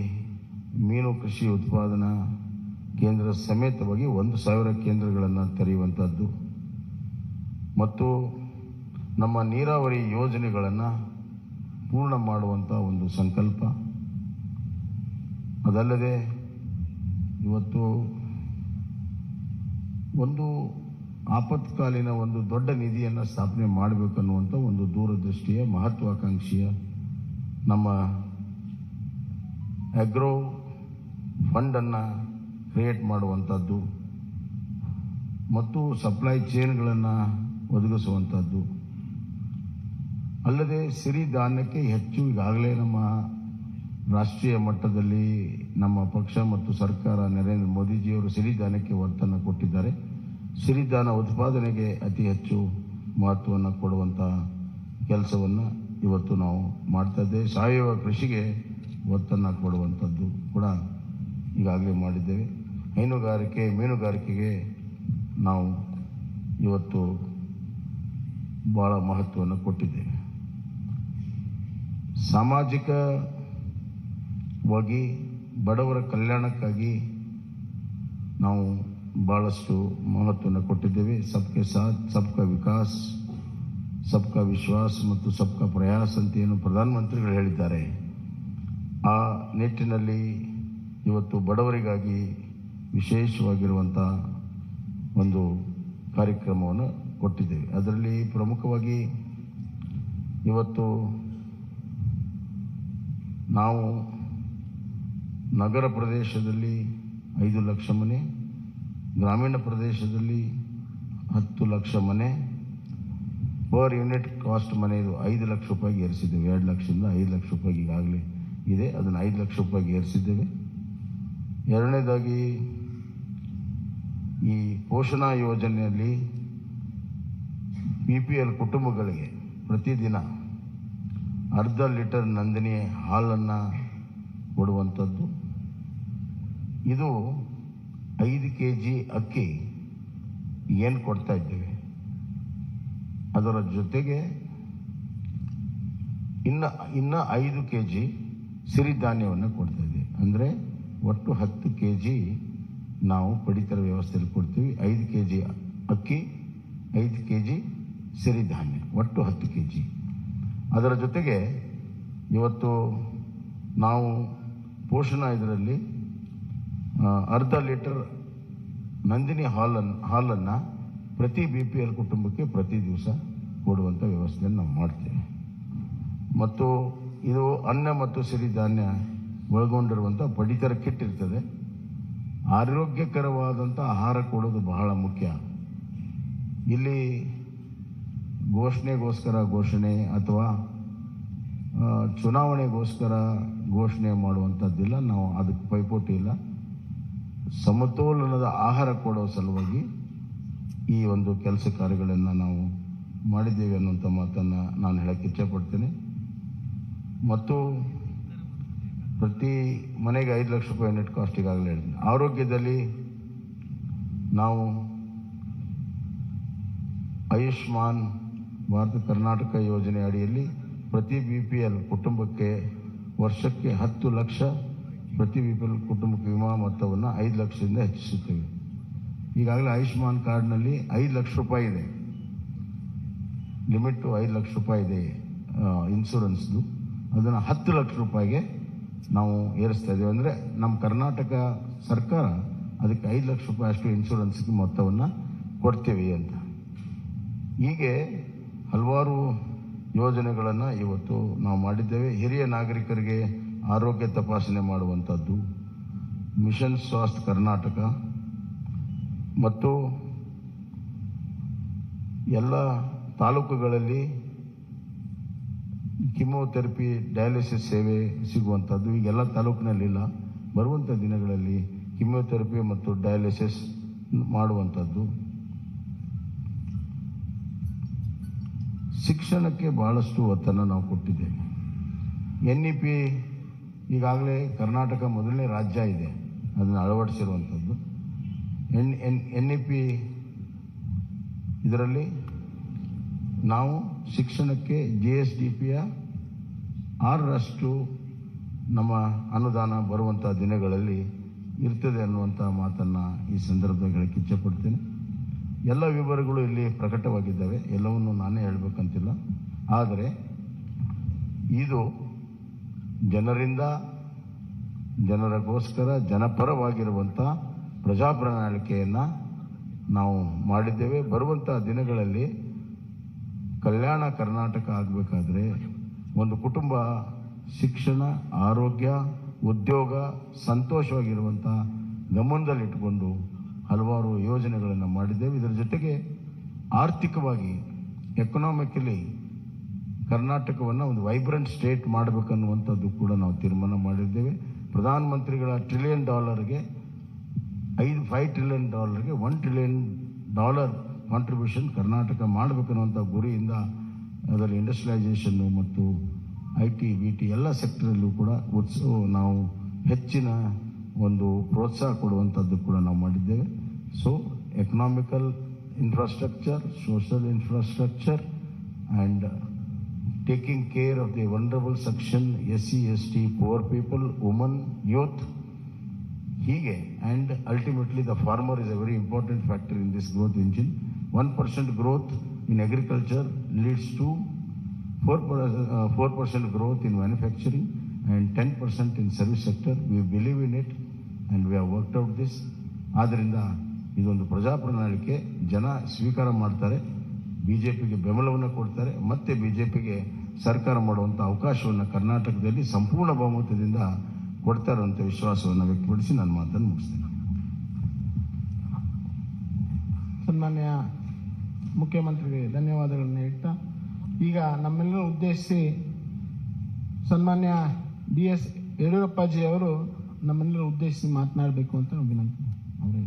ಮೀನು ಕೃಷಿ ಉತ್ಪಾದನಾ ಕೇಂದ್ರ ಸಮೇತವಾಗಿ 1,000 ಕೇಂದ್ರಗಳನ್ನು ತೆರೆಯುವಂಥದ್ದು, ಮತ್ತು ನಮ್ಮ ನೀರಾವರಿ ಯೋಜನೆಗಳನ್ನು ಪೂರ್ಣ ಮಾಡುವಂಥ ಒಂದು ಸಂಕಲ್ಪ. ಅದಲ್ಲದೆ ಇವತ್ತು ಒಂದು ಆಪತ್ಕಾಲೀನ ಒಂದು ದೊಡ್ಡ ನಿಧಿಯನ್ನು ಸ್ಥಾಪನೆ ಮಾಡಬೇಕನ್ನುವಂಥ ಒಂದು ದೂರದೃಷ್ಟಿಯ ಮಹತ್ವಾಕಾಂಕ್ಷೆಯ ನಮ್ಮ ಅಗ್ರೋ ಫಂಡನ್ನು ಕ್ರಿಯೇಟ್ ಮಾಡುವಂಥದ್ದು, ಮತ್ತು ಸಪ್ಲೈ ಚೈನ್ಗಳನ್ನು ಒದಗಿಸುವಂಥದ್ದು. ಅಲ್ಲದೆ ಸಿರಿಧಾನ್ಯಕ್ಕೆ ಹೆಚ್ಚು ಈಗಾಗಲೇ ನಮ್ಮ ರಾಷ್ಟ್ರೀಯ ಮಟ್ಟದಲ್ಲಿ ನಮ್ಮ ಪಕ್ಷ ಮತ್ತು ಸರ್ಕಾರ ನರೇಂದ್ರ ಮೋದಿಜಿಯವರು ಸಿರಿಧಾನ್ಯಕ್ಕೆ ಒತ್ತನ್ನು ಕೊಟ್ಟಿದ್ದಾರೆ. ಸಿರಿಧಾನ್ಯ ಉತ್ಪಾದನೆಗೆ ಅತಿ ಹೆಚ್ಚು ಮಹತ್ವವನ್ನು ಕೊಡುವಂಥ ಕೆಲಸವನ್ನು ಇವತ್ತು ನಾವು ಮಾಡ್ತಾ ಇದ್ದೇವೆ. ಸಾವಯವ ಕೃಷಿಗೆ ಒತ್ತನ್ನು ಕೊಡುವಂಥದ್ದು ಕೂಡ ಈಗಾಗಲೇ ಮಾಡಿದ್ದೇವೆ. ಹೈನುಗಾರಿಕೆ, ಮೀನುಗಾರಿಕೆಗೆ ನಾವು ಇವತ್ತು ಭಾಳ ಮಹತ್ವವನ್ನು ಕೊಟ್ಟಿದ್ದೇವೆ. ಸಾಮಾಜಿಕವಾಗಿ ಬಡವರ ಕಲ್ಯಾಣಕ್ಕಾಗಿ ನಾವು ಭಾಳಷ್ಟು ಮಹತ್ವವನ್ನು ಕೊಟ್ಟಿದ್ದೇವೆ. ಸಬ್ಕೆ ಸಾಥ್ ಸಬ್ಕಾ ವಿಕಾಸ್, ಸಬ್ಕಾ ವಿಶ್ವಾಸ್ ಮತ್ತು ಸಬ್ಕಾ ಪ್ರಯಾಸ್ ಅಂತ ಏನು ಪ್ರಧಾನಮಂತ್ರಿಗಳು ಹೇಳಿದ್ದಾರೆ, ಆ ನಿಟ್ಟಿನಲ್ಲಿ ಇವತ್ತು ಬಡವರಿಗಾಗಿ ವಿಶೇಷವಾಗಿರುವಂಥ ಒಂದು ಕಾರ್ಯಕ್ರಮವನ್ನು ಕೊಟ್ಟಿದ್ದೇವೆ. ಅದರಲ್ಲಿ ಪ್ರಮುಖವಾಗಿ ಇವತ್ತು ನಾವು ನಗರ ಪ್ರದೇಶದಲ್ಲಿ 5 ಲಕ್ಷ ಮನೆ, ಗ್ರಾಮೀಣ ಪ್ರದೇಶದಲ್ಲಿ 10 ಲಕ್ಷ ಮನೆ, ಪರ್ ಯೂನಿಟ್ ಕಾಸ್ಟ್ ಮನೆಯದು 5 ಲಕ್ಷ ರೂಪಾಯಿಗೆ ಏರಿಸಿದ್ದೇವೆ. 2 ಲಕ್ಷದಿಂದ 5 ಲಕ್ಷ ರೂಪಾಯಿಗೆ ಈಗಾಗಲೇ ಇದೆ, ಅದನ್ನು 5 ಲಕ್ಷ ರೂಪಾಯಿಗೆ ಏರಿಸಿದ್ದೇವೆ. ಎರಡನೇದಾಗಿ ಈ ಪೋಷಣಾ ಯೋಜನೆಯಲ್ಲಿ BPL ಕುಟುಂಬಗಳಿಗೆ ಪ್ರತಿದಿನ ಅರ್ಧ ಲೀಟರ್ ನಂದಿನಿ ಹಾಲನ್ನು ಕೊಡುವಂಥದ್ದು. ಇದು 5 kg ಅಕ್ಕಿ ಏನು ಕೊಡ್ತಾ ಇದ್ದೇವೆ, ಅದರ ಜೊತೆಗೆ ಇನ್ನು 5 kg ಸಿರಿಧಾನ್ಯವನ್ನು ಕೊಡ್ತಾ ಇದ್ದೀವಿ. ಅಂದರೆ ಒಟ್ಟು 10 kg ನಾವು ಪಡಿತರ ವ್ಯವಸ್ಥೆಯಲ್ಲಿ ಕೊಡ್ತೀವಿ. 5 kg ಅಕ್ಕಿ, 5 kg ಸಿರಿಧಾನ್ಯ, ಒಟ್ಟು 10 kg. ಅದರ ಜೊತೆಗೆ ಇವತ್ತು ನಾವು ಪೋಷಣಾ ಇದರಲ್ಲಿ ಅರ್ಧ ಲೀಟರ್ ನಂದಿನಿ ಹಾಲನ್ನು ಪ್ರತಿ BPL ಕುಟುಂಬಕ್ಕೆ ಪ್ರತಿ ದಿವಸ ಕೊಡುವಂಥ ವ್ಯವಸ್ಥೆಯನ್ನು ನಾವು ಮಾಡ್ತೇವೆ. ಮತ್ತು ಇದು ಅನ್ನ ಮತ್ತು ಸಿರಿಧಾನ್ಯ ಒಳಗೊಂಡಿರುವಂಥ ಪಡಿತರ ಕಿಟ್ ಇರ್ತದೆ. ಆರೋಗ್ಯಕರವಾದಂಥ ಆಹಾರ ಕೊಡೋದು ಬಹಳ ಮುಖ್ಯ. ಇಲ್ಲಿ ಘೋಷಣೆಗೋಸ್ಕರ ಘೋಷಣೆ ಅಥವಾ ಚುನಾವಣೆಗೋಸ್ಕರ ಘೋಷಣೆ ಮಾಡುವಂಥದ್ದಿಲ್ಲ. ನಾವು ಅದಕ್ಕೆ ಪೈಪೋಟಿ ಇಲ್ಲ. ಸಮತೋಲನದ ಆಹಾರ ಕೊಡೋ ಸಲುವಾಗಿ ಈ ಒಂದು ಕೆಲಸ ಕಾರ್ಯಗಳನ್ನು ನಾವು ಮಾಡಿದ್ದೇವೆ ಅನ್ನುವಂಥ ಮಾತನ್ನು ನಾನು ಹೇಳಕ್ಕೆ ಇಚ್ಛೆಪಡ್ತೇನೆ. ಮತ್ತು ಪ್ರತಿ ಮನೆಗೆ 5 ಲಕ್ಷ ರೂಪಾಯಿ ನೆಟ್ ಕಾಸ್ಟ್ ಈಗಾಗಲೇ ಹೇಳಿದ್ದೀನಿ. ಆರೋಗ್ಯದಲ್ಲಿ ನಾವು ಆಯುಷ್ಮಾನ್ ಭಾರತ ಕರ್ನಾಟಕ ಯೋಜನೆ ಅಡಿಯಲ್ಲಿ ಪ್ರತಿ BPL ಕುಟುಂಬಕ್ಕೆ ವರ್ಷಕ್ಕೆ 10 ಲಕ್ಷ, ಪ್ರತಿ BPL ಕುಟುಂಬಕ್ಕೆ ವಿಮಾ ಮೊತ್ತವನ್ನು 5 ಲಕ್ಷದಿಂದ ಹೆಚ್ಚಿಸುತ್ತೇವೆ. ಈಗಾಗಲೇ ಆಯುಷ್ಮಾನ್ ಕಾರ್ಡ್ನಲ್ಲಿ 5 ಲಕ್ಷ ರೂಪಾಯಿ ಇದೆ, ಲಿಮಿಟು 5 ಲಕ್ಷ ರೂಪಾಯಿ ಇದೆ ಇನ್ಶೂರೆನ್ಸ್ದು. ಅದನ್ನು 10 ಲಕ್ಷ ರೂಪಾಯಿಗೆ ನಾವು ಏರಿಸ್ತಾ ಇದ್ದೇವೆ. ಅಂದರೆ ನಮ್ಮ ಕರ್ನಾಟಕ ಸರ್ಕಾರ ಅದಕ್ಕೆ 5 ಲಕ್ಷ ರೂಪಾಯಿ ಅಷ್ಟು ಇನ್ಶೂರೆನ್ಸ್ಗೆ ಮೊತ್ತವನ್ನು ಕೊಡ್ತೀವಿ ಅಂತ. ಹೀಗೆ ಹಲವಾರು ಯೋಜನೆಗಳನ್ನು ಇವತ್ತು ನಾವು ಮಾಡಿದ್ದೇವೆ. ಹಿರಿಯ ನಾಗರಿಕರಿಗೆ ಆರೋಗ್ಯ ತಪಾಸಣೆ ಮಾಡುವಂಥದ್ದು, ಮಿಷನ್ ಸ್ವಾಸ್ಥ್ಯ ಕರ್ನಾಟಕ ಮತ್ತು ಎಲ್ಲ ತಾಲೂಕುಗಳಲ್ಲಿ ಕಿಮೋಥೆರಪಿ ಡಯಾಲಿಸಿಸ್ ಸೇವೆ ಸಿಗುವಂಥದ್ದು ಈಗೆಲ್ಲ ತಾಲೂಕಿನಲ್ಲಿಲ್ಲ. ಬರುವಂಥ ದಿನಗಳಲ್ಲಿ ಕಿಮೋಥೆರಪಿ ಮತ್ತು ಡಯಾಲಿಸಿಸ್ ಮಾಡುವಂಥದ್ದು. ಶಿಕ್ಷಣಕ್ಕೆ ಬಹಳಷ್ಟು ಒತ್ತನ್ನು ನಾವು ಕೊಟ್ಟಿದ್ದೇವೆ. NEP ಈಗಾಗಲೇ ಕರ್ನಾಟಕ ಮೊದಲನೇ ರಾಜ್ಯ ಇದೆ ಅದನ್ನು ಅಳವಡಿಸಿರುವಂಥದ್ದು. NEP ಇದರಲ್ಲಿ ನಾವು ಶಿಕ್ಷಣಕ್ಕೆ GSDPಯ 6% ನಮ್ಮ ಅನುದಾನ ಬರುವಂಥ ದಿನಗಳಲ್ಲಿ ಇರ್ತದೆ ಅನ್ನುವಂಥ ಮಾತನ್ನು ಈ ಸಂದರ್ಭದಲ್ಲಿ ಹೇಳಕ್ಕೆ ಇಚ್ಛೆಪಡ್ತೇನೆ. ಎಲ್ಲ ವಿವರಗಳು ಇಲ್ಲಿ ಪ್ರಕಟವಾಗಿದ್ದಾವೆ, ಎಲ್ಲವನ್ನು ನಾನೇ ಹೇಳಬೇಕಂತಿಲ್ಲ. ಆದರೆ ಇದು ಜನರಿಂದ ಜನರಿಗೋಸ್ಕರ ಜನಪರವಾಗಿರುವಂಥ ಪ್ರಜಾ ಪ್ರಣಾಳಿಕೆಯನ್ನು ನಾವು ಮಾಡಿದ್ದೇವೆ. ಬರುವಂಥ ದಿನಗಳಲ್ಲಿ ಕಲ್ಯಾಣ ಕರ್ನಾಟಕ ಆಗಬೇಕಾದ್ರೆ ಒಂದು ಕುಟುಂಬ ಶಿಕ್ಷಣ, ಆರೋಗ್ಯ, ಉದ್ಯೋಗ, ಸಂತೋಷವಾಗಿರುವಂಥ ಗಮನದಲ್ಲಿಟ್ಟುಕೊಂಡು ಹಲವಾರು ಯೋಜನೆಗಳನ್ನು ಮಾಡಿದ್ದೇವೆ. ಇದರ ಜೊತೆಗೆ ಆರ್ಥಿಕವಾಗಿ ಎಕನಾಮಿಕಲಿ ಕರ್ನಾಟಕವನ್ನು ಒಂದು ವೈಬ್ರೆಂಟ್ ಸ್ಟೇಟ್ ಮಾಡಬೇಕನ್ನುವಂಥದ್ದು ಕೂಡ ನಾವು ತೀರ್ಮಾನ ಮಾಡಿದ್ದೇವೆ. ಪ್ರಧಾನಮಂತ್ರಿಗಳ $1 ಟ್ರಿಲಿಯನ್ಗೆ $5 ಟ್ರಿಲಿಯನ್ $1 ಟ್ರಿಲಿಯನ್ ಕಾಂಟ್ರಿಬ್ಯೂಷನ್ ಕರ್ನಾಟಕ ಮಾಡಬೇಕನ್ನುವಂಥ ಗುರಿಯಿಂದ ಅದರಲ್ಲಿ ಇಂಡಸ್ಟ್ರಿಯಲೈಸೇಷನ್ನು ಮತ್ತು IT, BT ಎಲ್ಲ ಸೆಕ್ಟರಲ್ಲೂ ಕೂಡ ನಾವು ಹೆಚ್ಚಿನ ಒಂದು ಪ್ರೋತ್ಸಾಹ ಕೊಡುವಂಥದ್ದು ಕೂಡ ನಾವು ಮಾಡಿದ್ದೇವೆ. So economical infrastructure, social infrastructure and taking care of the vulnerable section, SC, ST, poor people, women, youth, ಹೀಗೆ. And ultimately the farmer is A very important factor in this growth engine. 1% growth in agriculture leads to 4% growth in manufacturing and 10% in service sector. We believe in it and we have worked out this. ಆದ್ದರಿಂದ ಇದೊಂದು ಪ್ರಜಾ ಪ್ರಣಾಳಿಕೆ ಜನ ಸ್ವೀಕಾರ ಮಾಡ್ತಾರೆ, BJPಗೆ ಬೆಂಬಲವನ್ನು ಕೊಡ್ತಾರೆ, ಮತ್ತೆ BJPಗೆ ಸರ್ಕಾರ ಮಾಡುವಂಥ ಅವಕಾಶವನ್ನು ಕರ್ನಾಟಕದಲ್ಲಿ ಸಂಪೂರ್ಣ ಬಹುಮತದಿಂದ ಕೊಡ್ತಾರೆ ಅಂತ ವಿಶ್ವಾಸವನ್ನು ವ್ಯಕ್ತಪಡಿಸಿ ನನ್ನ ಮಾತನ್ನು ಮುಗಿಸ್ತೇನೆ. ಸನ್ಮಾನ್ಯ ಮುಖ್ಯಮಂತ್ರಿಗೆ ಧನ್ಯವಾದಗಳನ್ನು ಹೇಳ್ತಾ ಈಗ ನಮ್ಮೆಲ್ಲರೂ ಉದ್ದೇಶಿಸಿ ಸನ್ಮಾನ್ಯ BS ಯಡಿಯೂರಪ್ಪಾಜಿ ಅವರು ನಮ್ಮೆಲ್ಲರೂ ಉದ್ದೇಶಿಸಿ ಮಾತನಾಡಬೇಕು ಅಂತ ವಿನಂತಿ. ಅವರೇ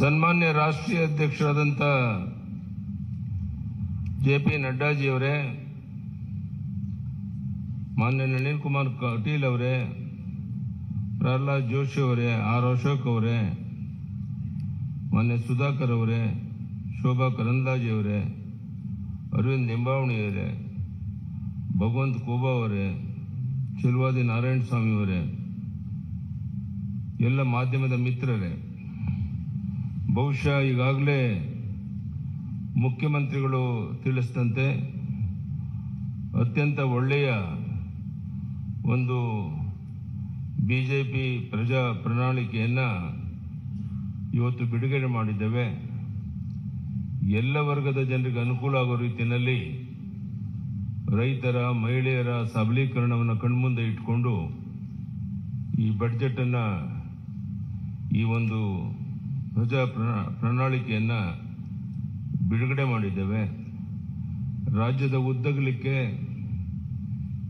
ಸನ್ಮಾನ್ಯ ರಾಷ್ಟ್ರೀಯ ಅಧ್ಯಕ್ಷರಾದಂಥ JP ನಡ್ಡಾಜಿಯವರೇ, ಮಾನ್ಯ ನಳಿನ್ ಕುಮಾರ್ ಕಟೀಲ್ ಅವರೇ, ಪ್ರಹ್ಲಾದ್ ಜೋಶಿ ಅವರೇ, ಆರ್ ಅಶೋಕ್ ಅವರೇ, ಮಾನ್ಯ ಸುಧಾಕರ್ ಅವರೇ, ಶೋಭಾ ಕರಂದ್ಲಾಜೆ ಅವರೇ, ಅರವಿಂದ್ ಲಿಂಬಾವಣಿ ಅವರೇ, ಭಗವಂತ್ ಕೋಬಾ ಅವರೇ, ಚೆಲುವಾದಿ ನಾರಾಯಣ ಸ್ವಾಮಿ ಅವರೇ, ಎಲ್ಲ ಮಾಧ್ಯಮದ ಮಿತ್ರರೇ, ಬಹುಶಃ ಈಗಾಗಲೇ ಮುಖ್ಯಮಂತ್ರಿಗಳು ತಿಳಿಸಿದಂತೆ ಅತ್ಯಂತ ಒಳ್ಳೆಯ ಒಂದು BJP ಪ್ರಜಾ ಪ್ರಣಾಳಿಕೆಯನ್ನು ಇವತ್ತು ಬಿಡುಗಡೆ ಮಾಡಿದ್ದೇವೆ. ಎಲ್ಲ ವರ್ಗದ ಜನರಿಗೆ ಅನುಕೂಲ ಆಗೋ ರೀತಿಯಲ್ಲಿ ರೈತರ, ಮಹಿಳೆಯರ ಸಬಲೀಕರಣವನ್ನು ಕಣ್ಮುಂದೆ ಇಟ್ಕೊಂಡು ಈ ಬಡ್ಜೆಟನ್ನು, ಈ ಒಂದು ಪ್ರಜಾ ಪ್ರಣಾಳಿಕೆಯನ್ನು ಬಿಡುಗಡೆ ಮಾಡಿದ್ದೇವೆ. ರಾಜ್ಯದ ಉದ್ದಗಲಿಕ್ಕೆ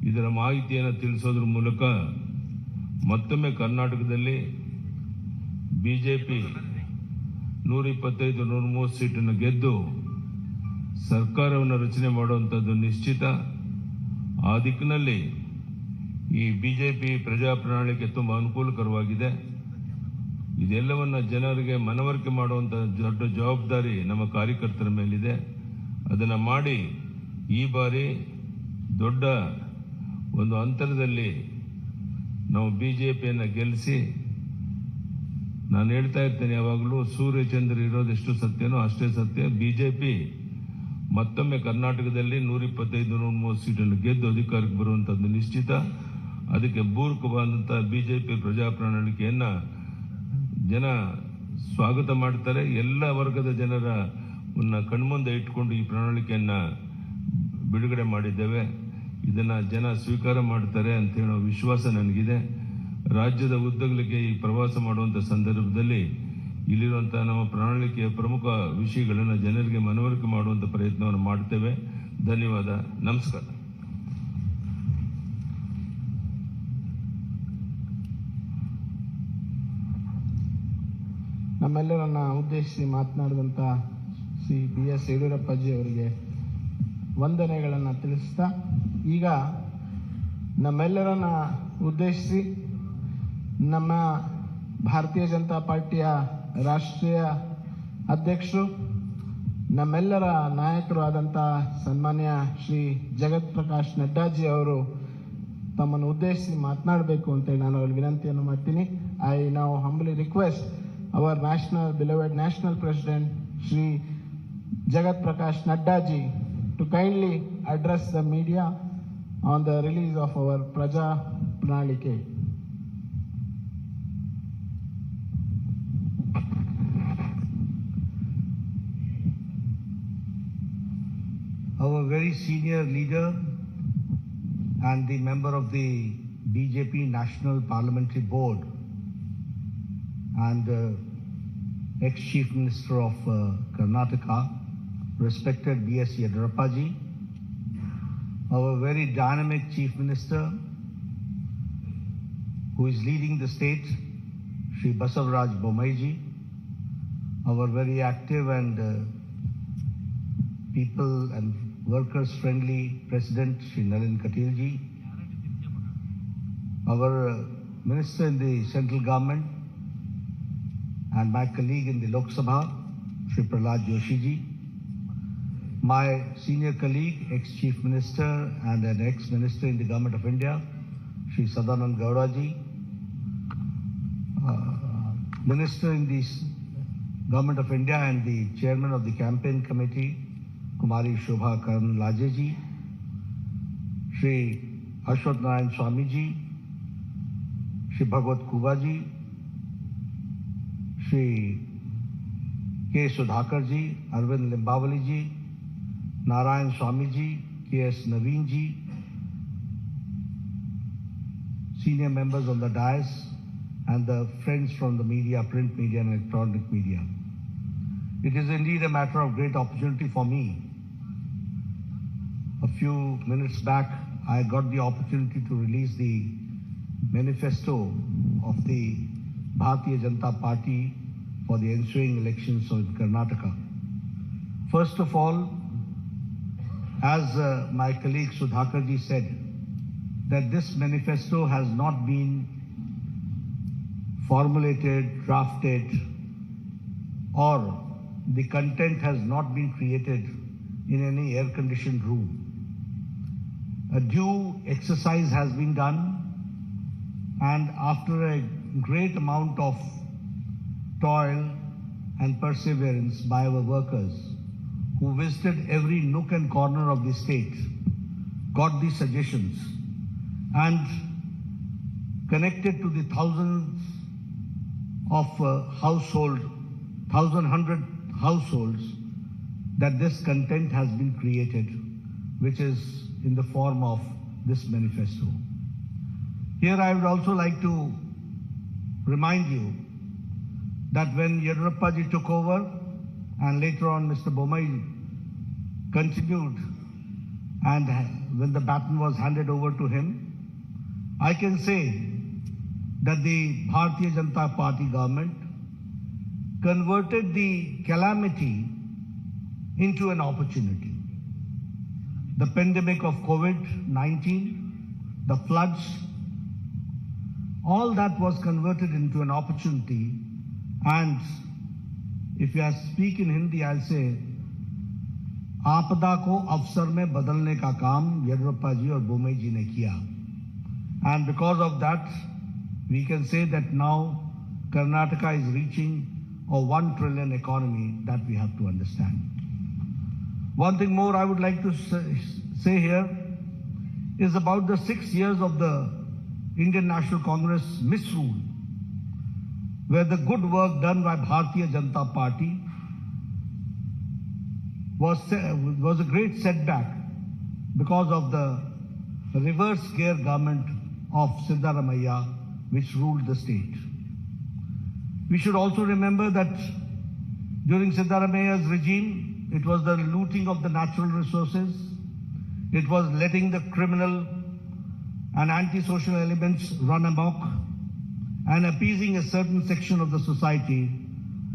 ಇದರ ಮಾಹಿತಿಯನ್ನು ತಿಳಿಸೋದ್ರ ಮೂಲಕ ಮತ್ತೊಮ್ಮೆ ಕರ್ನಾಟಕದಲ್ಲಿ BJP 125-130 ಸೀಟನ್ನು ಗೆದ್ದು ಸರ್ಕಾರವನ್ನು ರಚನೆ ಮಾಡುವಂಥದ್ದು ನಿಶ್ಚಿತ. ಆ ದಿಕ್ಕಿನಲ್ಲಿ ಈ BJP ಪ್ರಜಾ ಪ್ರಣಾಳಿಕೆ ತುಂಬ ಅನುಕೂಲಕರವಾಗಿದೆ. ಇದೆಲ್ಲವನ್ನ ಜನರಿಗೆ ಮನವರಿಕೆ ಮಾಡುವಂಥ ದೊಡ್ಡ ಜವಾಬ್ದಾರಿ ನಮ್ಮ ಕಾರ್ಯಕರ್ತರ ಮೇಲಿದೆ. ಅದನ್ನು ಮಾಡಿ ಈ ಬಾರಿ ದೊಡ್ಡ ಒಂದು ಅಂತರದಲ್ಲಿ ನಾವು BJPಯನ್ನು ಗೆಲ್ಲಿಸಿ, ನಾನು ಹೇಳ್ತಾ ಇರ್ತೇನೆ ಯಾವಾಗಲೂ, ಸೂರ್ಯ ಚಂದ್ರ ಇರೋದೆಷ್ಟು ಸತ್ಯನೋ ಅಷ್ಟೇ ಸತ್ಯ. BJP ಮತ್ತೊಮ್ಮೆ ಕರ್ನಾಟಕದಲ್ಲಿ 125-130 ಸೀಟನ್ನು ಗೆದ್ದು ಅಧಿಕಾರಕ್ಕೆ ಬರುವಂಥದ್ದು ನಿಶ್ಚಿತ. ಅದಕ್ಕೆ ಪೂರಕವಾದಂಥ BJP ಪ್ರಜಾ ಪ್ರಣಾಳಿಕೆಯನ್ನು ಜನ ಸ್ವಾಗತ ಮಾಡ್ತಾರೆ. ಎಲ್ಲ ವರ್ಗದ ಜನರ ಕಣ್ಮುಂದೆ ಇಟ್ಕೊಂಡು ಈ ಪ್ರಣಾಳಿಕೆಯನ್ನು ಬಿಡುಗಡೆ ಮಾಡಿದ್ದೇವೆ. ಇದನ್ನು ಜನ ಸ್ವೀಕಾರ ಮಾಡ್ತಾರೆ ಅಂತ ಹೇಳೋ ವಿಶ್ವಾಸ ನನಗಿದೆ. ರಾಜ್ಯದ ಉದ್ದಗಲಿಗೆ ಈ ಪ್ರವಾಸ ಮಾಡುವಂಥ ಸಂದರ್ಭದಲ್ಲಿ ಇಲ್ಲಿರುವಂಥ ನಮ್ಮ ಪ್ರಣಾಳಿಕೆಯ ಪ್ರಮುಖ ವಿಷಯಗಳನ್ನು ಜನರಿಗೆ ಮನವರಿಕೆ ಮಾಡುವಂಥ ಪ್ರಯತ್ನವನ್ನು ಮಾಡ್ತೇವೆ. ಧನ್ಯವಾದ. ನಮಸ್ಕಾರ. ನಮ್ಮೆಲ್ಲರನ್ನ ಉದ್ದೇಶಿಸಿ ಮಾತನಾಡಿದಂಥ ಶ್ರೀ BS ಯಡಿಯೂರಪ್ಪಾಜಿ ಅವರಿಗೆ ವಂದನೆಗಳನ್ನು ತಿಳಿಸ್ತಾ, ಈಗ ನಮ್ಮೆಲ್ಲರನ್ನ ಉದ್ದೇಶಿಸಿ ನಮ್ಮ ಭಾರತೀಯ ಜನತಾ ಪಾರ್ಟಿಯ ರಾಷ್ಟ್ರೀಯ ಅಧ್ಯಕ್ಷರು, ನಮ್ಮೆಲ್ಲರ ನಾಯಕರು ಆದಂಥ ಸನ್ಮಾನ್ಯ ಶ್ರೀ ಜಗತ್ ಪ್ರಕಾಶ್ ನಡ್ಡಾಜಿ ಅವರು ತಮ್ಮನ್ನು ಉದ್ದೇಶಿಸಿ ಮಾತನಾಡಬೇಕು ಅಂತೇಳಿ ನಾನು ಅವರಿಗೆ ವಿನಂತಿಯನ್ನು ಮಾಡ್ತೀನಿ. ಐ ನಾವು ಹಂಬಲಿ request our beloved national president Shri Jagat Prakash Nadda ji to kindly address the media on the release of our Praja Pranalike. Our very senior leader and the member of the BJP National Parliamentary Board and ex-Chief Minister of Karnataka, respected B.S. Yediyurappa ji, our very dynamic Chief Minister who is leading the state, Shri Basavaraj Bommai ji, our very active and people and workers friendly President Shri Nalin Katil ji, our Minister in the central government and my colleague in the Lok Sabha, Shri Prahlad Joshi ji, my senior colleague, ex-Chief Minister and an ex-Minister in the Government of India, Shri Sadanand Gowda ji, Minister in the Government of India and the Chairman of the Campaign Committee, Kumari Shobha Karnlaje ji, Shri Ashwat Narayan Swami ji, Shri Bhagwat Kuba ji, Shri K. Sudhakar ji, Arvind Limbawali ji, Narayan Swami ji, K.S. Naveen ji, senior members on the dais, and the friends from the media, print media and electronic media. It is indeed a matter of great opportunity for me. A few minutes back, I got the opportunity to release the manifesto of the Bharatiya Janata Party for the ensuing elections of Karnataka. First of all, as my colleague Sudhakarji said, that this manifesto has not been formulated, drafted, or the content has not been created in any air-conditioned room. A due exercise has been done, and after a great amount of toil and perseverance by our workers who visited every nook and corner of the state, got these suggestions, and connected to the thousands of households that this content has been created, which is in the form of this manifesto. Here I would also like to remind you that when Yediyurappa ji took over and later on Mr. Bommai continued, and when the baton was handed over to him, I can say that the Bharatiya Janata Party government converted the calamity into an opportunity. The pandemic of COVID-19, the floods, all that was converted into an opportunity. And if I speak in Hindi, I'll say, आपदा को अवसर में बदलने का काम येदियुरप्पा जी और बोम्मई जी ने किया. And because of that, we can say that now Karnataka is reaching a 1 trillion economy that we have to understand. One thing more I would like to say here is about the 6 years of the Indian National Congress misrule, where the good work done by Bharatiya Janata Party was a great setback because of the reverse gear government of Siddaramaiah, which ruled the state. We should also remember that during Siddaramaiah's regime, it was the looting of the natural resources, it was letting the criminal and antisocial elements run amok, and appeasing a certain section of the society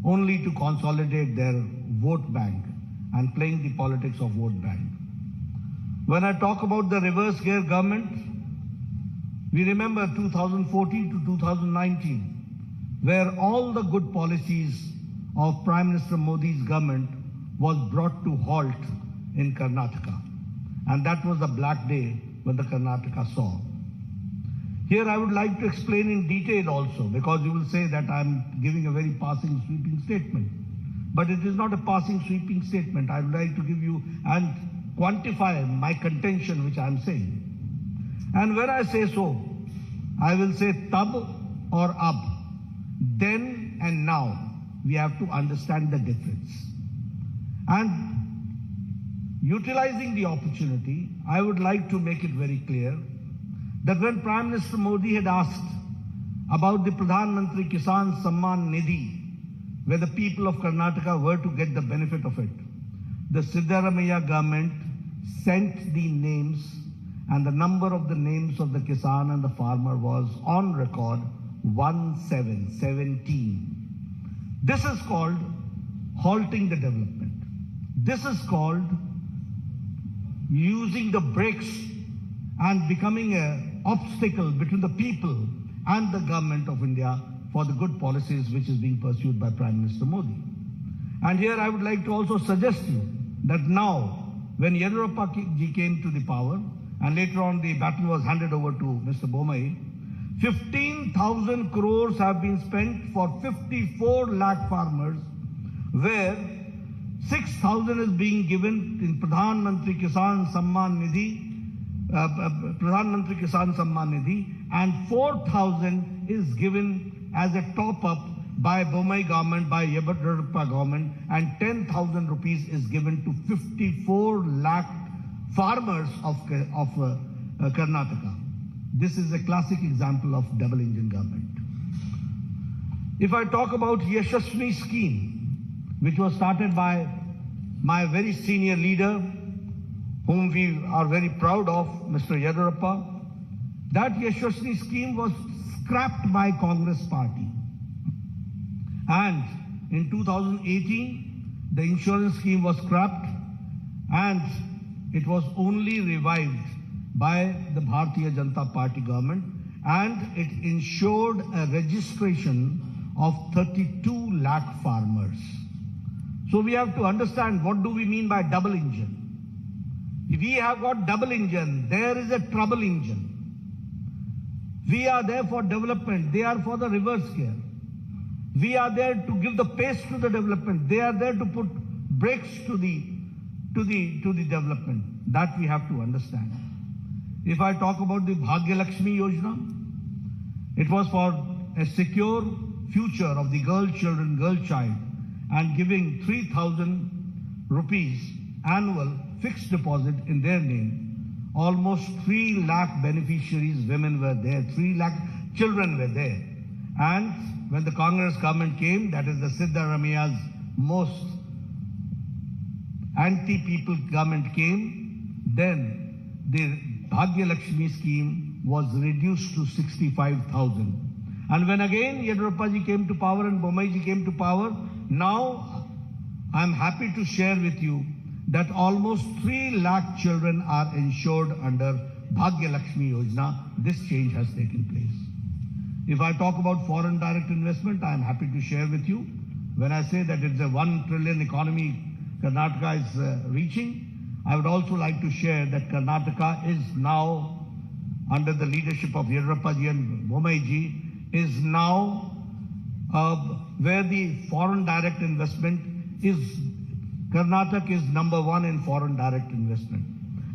only to consolidate their vote bank and playing the politics of vote bank. When I talk about the reverse gear government, we remember 2014 to 2019, where all the good policies of Prime Minister Modi's government was brought to halt in Karnataka. And that was the black day when the Karnataka saw. Here I would like to explain in detail also, because you will say that I'm giving a very passing sweeping statement. But it is not a passing sweeping statement. I would like to give you and quantify my contention which I am saying. And when I say so, I will say tab or ab. Then and now, we have to understand the difference. And utilizing the opportunity, I would like to make it very clear that when Prime Minister Modi had asked about the Pradhan Mantri Kisan Samman Nidhi, where the people of Karnataka were to get the benefit of it, the Siddaramaiah government sent the names, and the number of the names of the Kisan and the farmer was on record 1717. This is called halting the development. This is called using the brakes and becoming an obstacle between the people and the government of India for the good policies which is being pursued by Prime Minister Modi. And here I would like to also suggest you that now, when Yediyurappa ji came to the power, and later on the baton was handed over to Mr. Bommai, 15,000 crores have been spent for 54 lakh farmers, where 6,000 is being given in Pradhan Mantri Kisan Samman Nidhi, and 4,000 is given as a top-up by Bommai government, by Yediyurappa government, and 10,000 rupees is given to 54 lakh farmers of Karnataka. This is a classic example of double engine government. If I talk about Yashasvi scheme, which was started by my very senior leader, whom we are very proud of, Mr. Yediyurappa, that Yashasvi scheme was scrapped by Congress party. And in 2018, the insurance scheme was scrapped, and it was only revived by the Bharatiya Janata Party government, and it ensured a registration of 32 lakh farmers. So we have to understand, what do we mean by double engine? If we have got double engine, there is a trouble engine. We are there for development, they are for the reverse gear. We are there to give the pace to the development, they are there to put brakes to the development. That we have to understand. If I talk about the Bhagya Lakshmi Yojana, it was for a secure future of the girl child, and giving 3,000 rupees annual fixed deposit in their name. Almost 3 lakh beneficiaries, women were there, 3 lakh children were there. And when the Congress government came, that is the Siddaramaia's most anti-people government came, then the Bhagya Lakshmi scheme was reduced to 65,000. And when again Yediyurappa ji came to power and Bommai ji came to power, now I am happy to share with you that almost 3 lakh children are insured under Bhagya Lakshmi Yojana. This change has taken place. If I talk about foreign direct investment, I am happy to share with you, when I say that it's a 1 trillion economy Karnataka is reaching, I would also like to share that Karnataka is now, under the leadership of Yediyurappa ji and Bommai ji, is now where the foreign direct investment is, Karnataka is number 1 in foreign direct investment.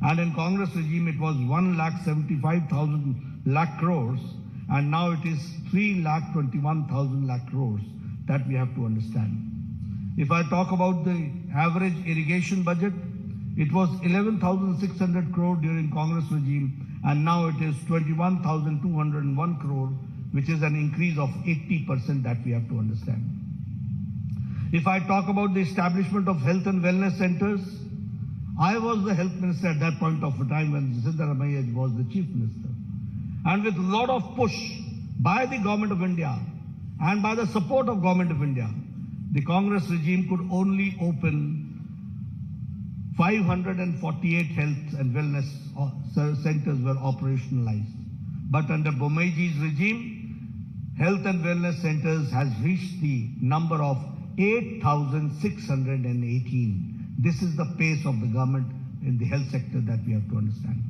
And in Congress regime, it was 1,75,000 lakh crores, and now it is 3,21,000 lakh crores. That we have to understand. If I talk about the average irrigation budget, it was 11,600 crore during Congress regime, and now it is 21,201 crore, which is an increase of 80%. That we have to understand. If I talk about the establishment of health and wellness centers, I was the health minister at that point of time when Siddaramaiah was the chief minister. And with a lot of push by the government of India and by the support of government of India, the Congress regime could only open 548 health and wellness centers were operationalized. But under Bommai ji's regime, health and wellness centers has reached the number of 8,618. This is the pace of the government in the health sector that we have to understand.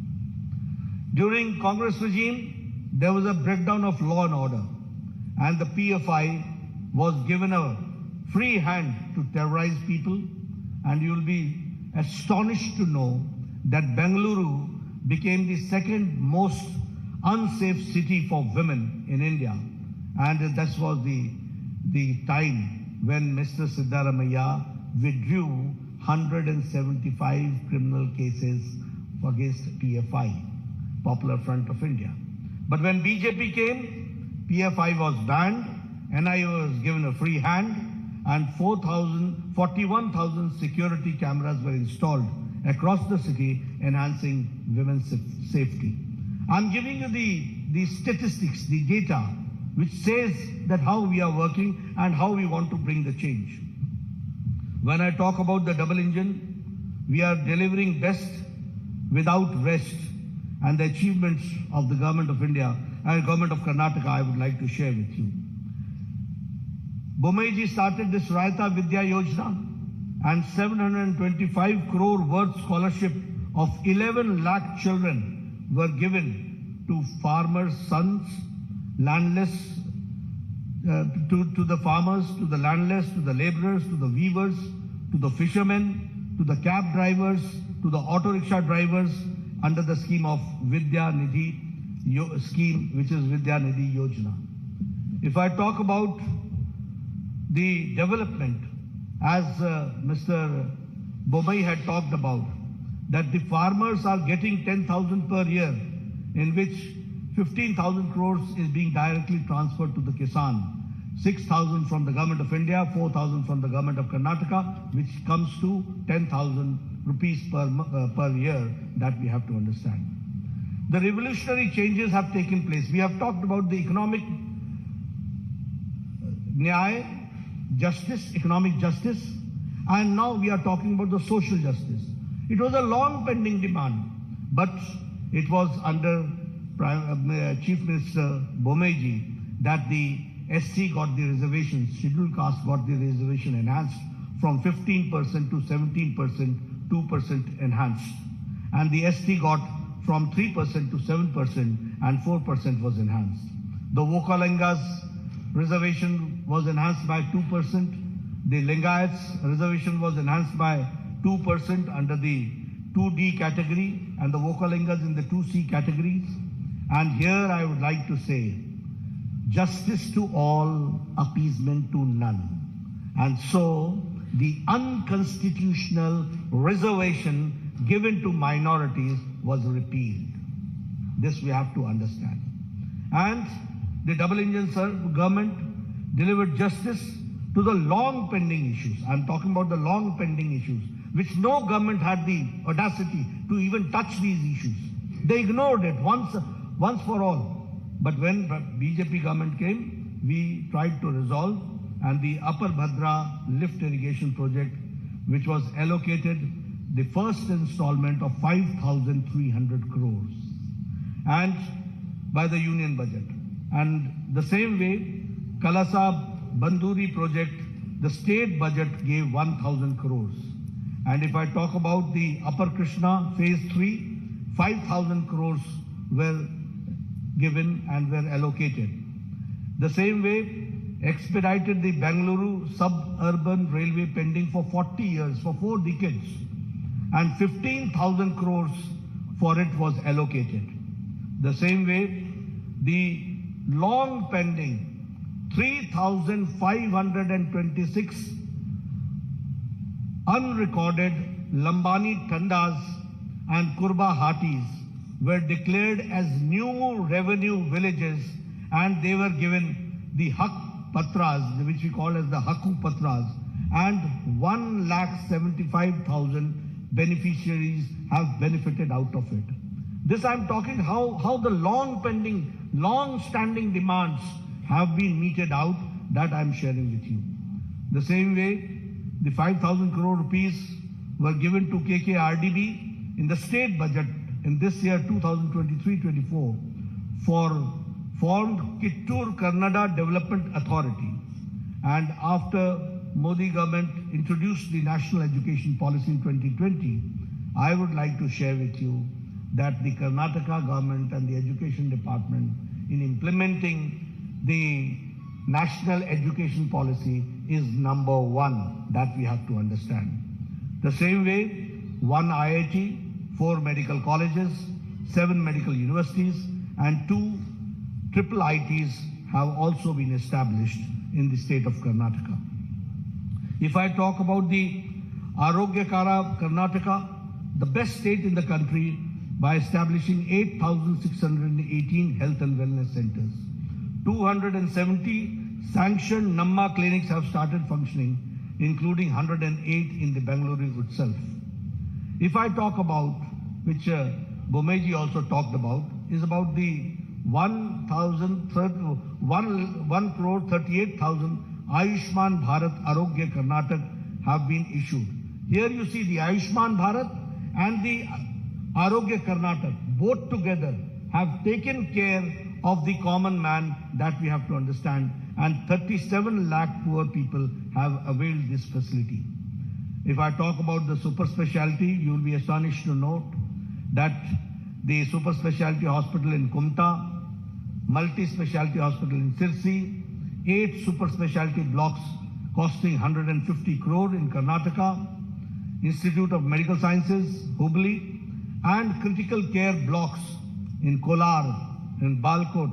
During Congress regime, there was a breakdown of law and order, and the PFI was given a free hand to terrorize people, and you will be astonished to know that Bengaluru became the second most unsafe city for women in India, and that was the time when Mr. Siddaramaiah withdrew 175 criminal cases against PFI, Popular Front of India. But when BJP came, PFI was banned, NIA was given a free hand, and 41,000 security cameras were installed across the city, enhancing women's safety. I'm giving you the statistics, the data, which says that how we are working and how we want to bring the change. When I talk about the double engine, we are delivering best without rest, and the achievements of the government of India and government of Karnataka I would like to share with you. Bommai ji started this Raita Vidya Yojana, and 725 crore worth scholarship of 11 lakh children were given to farmers' sons, landless, to the farmers, to the landless, to the laborers, to the weavers, to the fishermen, to the cab drivers, to the auto rickshaw drivers, under the scheme of Vidya Nidhi scheme, which is Vidya Nidhi Yojana. If I talk about the development, as Mr. Bommai had talked about, that the farmers are getting 10,000 per year, in which 15,000 crores is being directly transferred to the Kisan, 6,000 from the government of India, 4,000 from the government of Karnataka, which comes to 10,000 rupees per year. That we have to understand. The revolutionary changes have taken place. We have talked about the economic economic justice, and now we are talking about the social justice. It was a long pending demand, but it was under Chief Minister Bomeji that the SC got the reservation, scheduled caste got the reservation enhanced from 15% to 17%, 2% enhanced. And the ST got from 3% to 7% and 4% was enhanced. The Vokalingas reservation was enhanced by 2%. The Lingayats reservation was enhanced by 2% under the 2D category and the Vokalingas in the 2C categories. And here I would like to say, justice to all, appeasement to none. And so the unconstitutional reservation given to minorities was repealed. This we have to understand. And the double engine government delivered justice to the long pending issues. I'm talking about the long pending issues, which no government had the audacity to even touch these issues. They ignored it once for all. But when BJP government came, we tried to resolve, and the Upper Bhadra lift irrigation project, which was allocated the first installment of 5,300 crores and by the union budget. And the same way, Kalasa Banduri project, the state budget gave 1,000 crores. And if I talk about the Upper Krishna phase 3, 5,000 crores were given and were allocated. The same way, expedited the Bengaluru suburban railway pending for 40 years, for 4 decades, and 15,000 crores for it was allocated. The same way, the long pending 3,526 unrecorded Lambani Tandas and Kurba Hatis were declared as new revenue villages, and they were given the Hak Patras, which we call as the Haku Patras, and 1,75,000 beneficiaries have benefited out of it. This I'm talking how the long pending, long standing demands have been meted out, that I'm sharing with you. The same way, the 5,000 crore rupees were given to KKRDB in the state budget in this year 2023-24 for formed Kittur Kannada Development Authority. And after Modi government introduced the national education policy in 2020, I would like to share with you that the Karnataka government and the education department in implementing the national education policy is number 1. That we have to understand. The same way, 1 IIT, 4 medical colleges, 7 medical universities, and 2 triple ITs have also been established in the state of Karnataka. If I talk about the Arogyakara Karnataka, the best state in the country by establishing 8,618 health and wellness centers. 270 sanctioned Namma clinics have started functioning, including 108 in the Bengaluru itself. If I talk about, which Bomeji also talked about, is about the 1,38,000 Ayushman Bharat Arogya Karnataka have been issued. Here you see the Ayushman Bharat and the Arogya Karnataka, both together have taken care of the common man, that we have to understand, and 37 lakh poor people have availed this facility. If I talk about the super specialty, you will be astonished to note that the super specialty hospital in Kumta, multi-specialty hospital in Sirsi, 8 super specialty blocks costing 150 crore in Karnataka, Institute of Medical Sciences, Hubli, and critical care blocks in Kolar, in Bagalkot,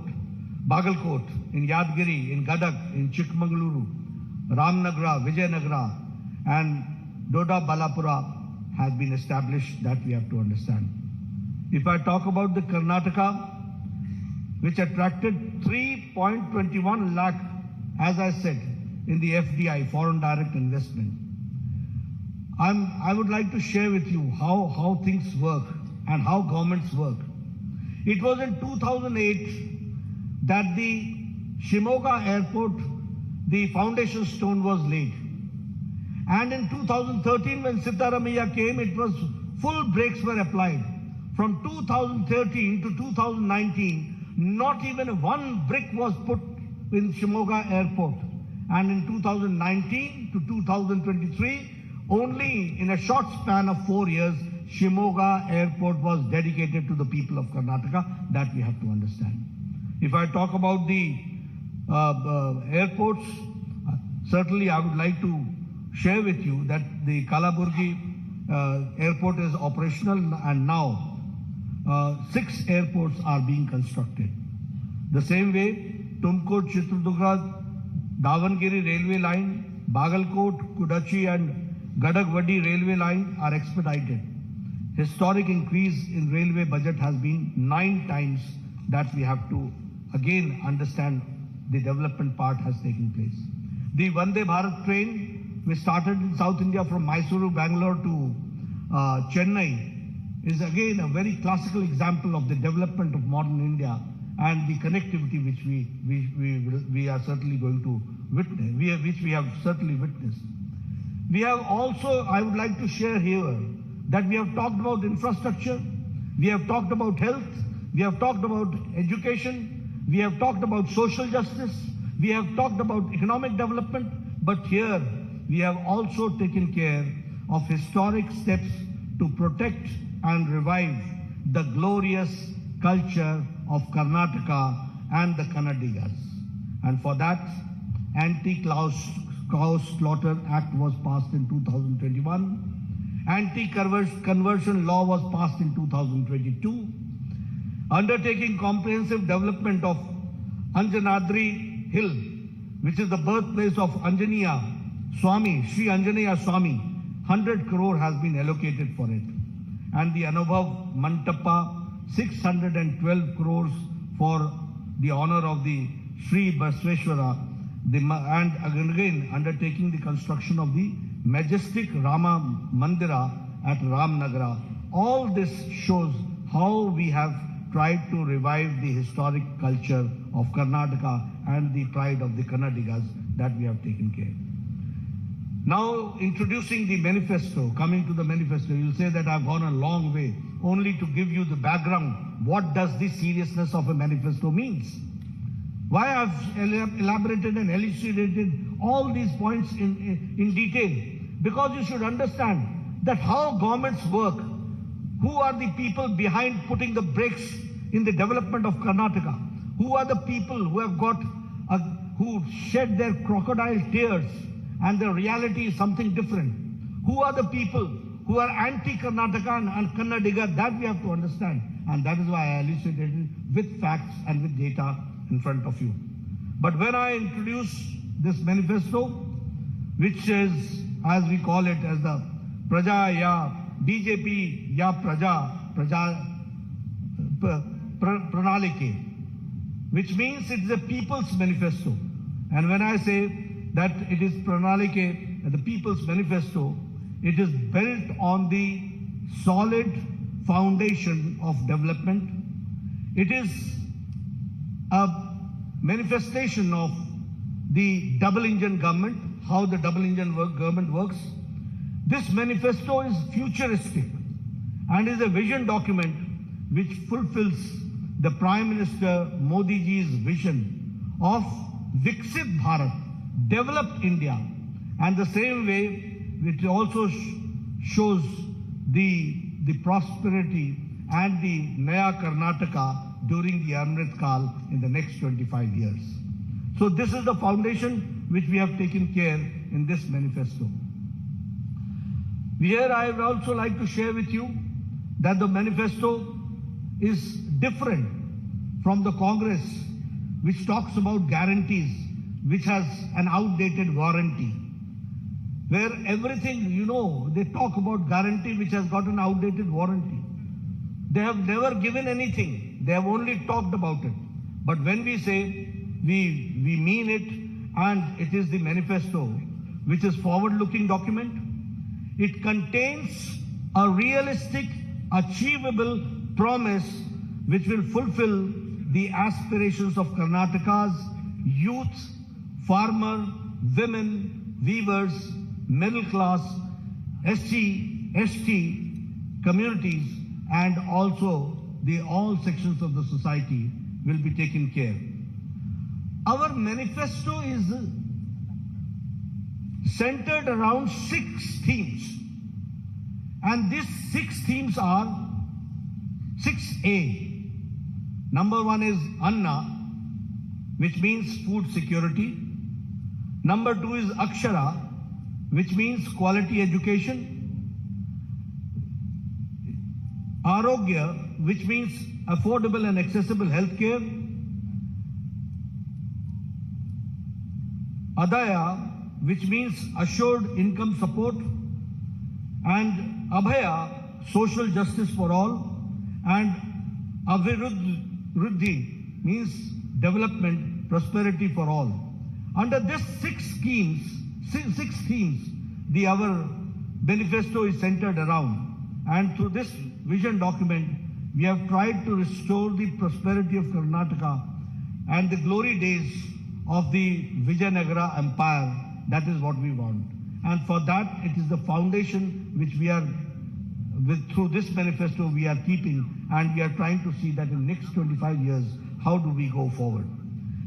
in Yadgiri, in Gadag, in Chikmagaluru, Ramnagara, Vijayanagara, and Doda Balapura has been established, that we have to understand. If I talk about the Karnataka, which attracted 3.21 lakh, as I said, in the FDI, foreign direct investment. I would like to share with you how things work and how governments work. It was in 2008 that the Shimoga airport, the foundation stone was laid. And in 2013, when Sitaramaiah came, it was full brakes were applied. From 2013 to 2019, not even one brick was put in Shimoga Airport. And in 2019 to 2023, only in a short span of 4 years, Shimoga Airport was dedicated to the people of Karnataka. That we have to understand. If I talk about the airports, certainly I would like to share with you that the Kalaburgi airport is operational, and now 6 airports are being constructed. The same way, Tumkur, Chitradurga, Davangere railway line, Bagalkot, Kudachi and Gadagwadi railway line are expedited. Historic increase in railway budget has been 9 times. That we have to again understand the development part has taken place. The Vande Bharat train, which started in South India from Mysuru, Bangalore to Chennai, is again a very classical example of the development of modern India and the connectivity which we are certainly going to witness, which we have certainly witnessed. We have also, I would like to share here, that we have talked about infrastructure, we have talked about health, we have talked about education, we have talked about social justice, we have talked about economic development, but here we have also taken care of historic steps to protect and revive the glorious culture of Karnataka and the Kannadigas. And for that, Anti-Cow Slaughter Act was passed in 2021. Anti-conversion law was passed in 2022. Undertaking comprehensive development of Anjanadri Hill, which is the birthplace of Anjaneya Swami, Sri Anjaneya Swami, 100 crore has been allocated for it. And the Anubhav Mantapa, 612 crores for the honor of the Sri Basveshwara, and again undertaking the construction of the majestic Rama Mandira at Ramnagara. All this shows how we have tried to revive the historic culture of Karnataka and the pride of the Kannadigas that we have taken care. Now, introducing the manifesto, coming to the manifesto, you'll say that I've gone a long way only to give you the background. What does the seriousness of a manifesto means? Why I've elaborated and elucidated all these points in detail? Because you should understand that how governments work, who are the people behind putting the brakes in the development of Karnataka, who are the people who have who shed their crocodile tears and the reality is something different. Who are the people who are anti-Karnataka and Kannadiga? That we have to understand. And that is why I elucidated with facts and with data in front of you. But when I introduce this manifesto, which is, as we call it, as the Praja Ya BJP Ya Praja Pranalike, which means it is a people's manifesto. And when I say that it is Pranalike, the people's manifesto, it is built on the solid foundation of development. It is a manifestation of the double engine government, how the double engine government works. This manifesto is futuristic and is a vision document which fulfills the Prime Minister Modi ji's vision of Viksit Bharat, developed India, and the same way it also shows the prosperity and the Naya Karnataka during the Amrit Kal in the next 25 years. So this is the foundation which we have taken care in this manifesto. Here I would also like to share with you that the manifesto is different from the Congress, which talks about guarantees, which has an outdated warranty. Where everything, they talk about guarantee which has got an outdated warranty. They have never given anything. They have only talked about it. But when we say we mean it, and it is the manifesto, which is forward-looking document, it contains a realistic, achievable promise which will fulfill the aspirations of Karnataka's youth, farmer, women, weavers, middle class, SC, ST, communities, and also all sections of the society will be taken care. Our manifesto is centered around 6 themes. And these 6 themes are 6A. Number 1 is Anna, which means food security. Number 2 is Akshara, which means quality education. Arogya, which means affordable and accessible healthcare. Adaya, which means assured income support. And Abhaya, social justice for all. And Aviruddhi means development, prosperity for all. Under these 6 themes, our manifesto is centered around. And through this vision document, we have tried to restore the prosperity of Karnataka and the glory days of the Vijayanagara Empire. That is what we want. And for that, it is the foundation which we are, through this manifesto, we are keeping, and we are trying to see that in the next 25 years, how do we go forward.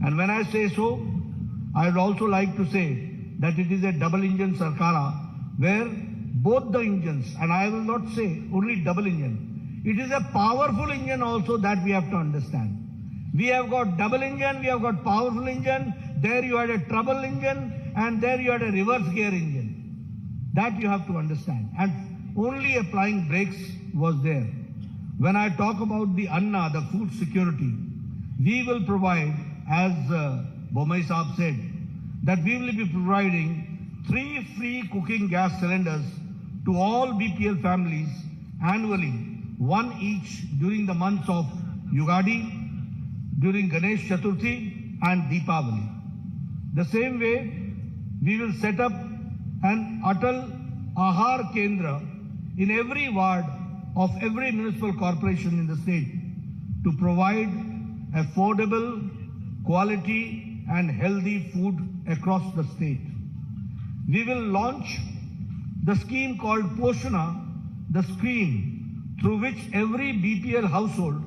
And when I say so, I would also like to say that it is a double engine Sarkara, where both the engines, and I will not say only double engine, it is a powerful engine also that we have to understand. We have got double engine, we have got powerful engine, there you had a trouble engine, and there you had a reverse gear engine. That you have to understand. And only applying brakes was there. When I talk about the Anna, the food security, we will provide, as Bomai Saab said, that we will be providing 3 free cooking gas cylinders to all BPL families annually, 1 each during the months of Yugadi, during Ganesh Chaturthi and Deepavali. The same way, we will set up an Atal Ahar Kendra in every ward of every municipal corporation in the state to provide affordable, quality and healthy food across the state. We will launch the scheme called Poshana, the scheme through which every BPL household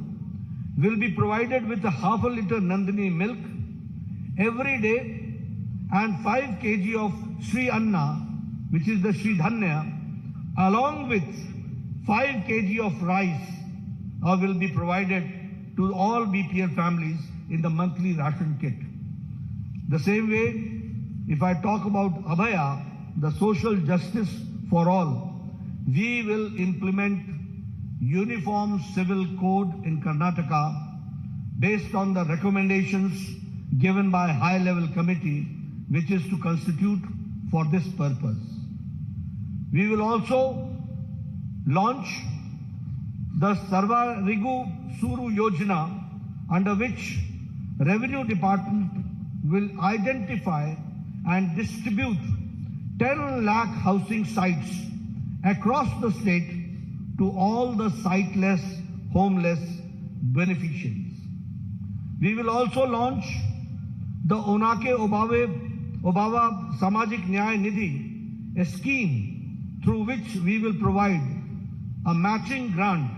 will be provided with a half a liter Nandini milk every day and 5 kg of Sri Anna, which is the Sri Dhanya, along with 5 kg of rice will be provided to all BPL families in the monthly ration kit. The same way, if I talk about Abhaya, the social justice for all, we will implement uniform civil code in Karnataka based on the recommendations given by a high-level committee which is to constitute for this purpose. We will also launch the Sarva Rigu Suru Yojana, under which Revenue Department will identify and distribute 10 lakh housing sites across the state to all the siteless, homeless beneficiaries. We will also launch the Onake Obava Samajik Nyaya Nidhi, a scheme through which we will provide a matching grant,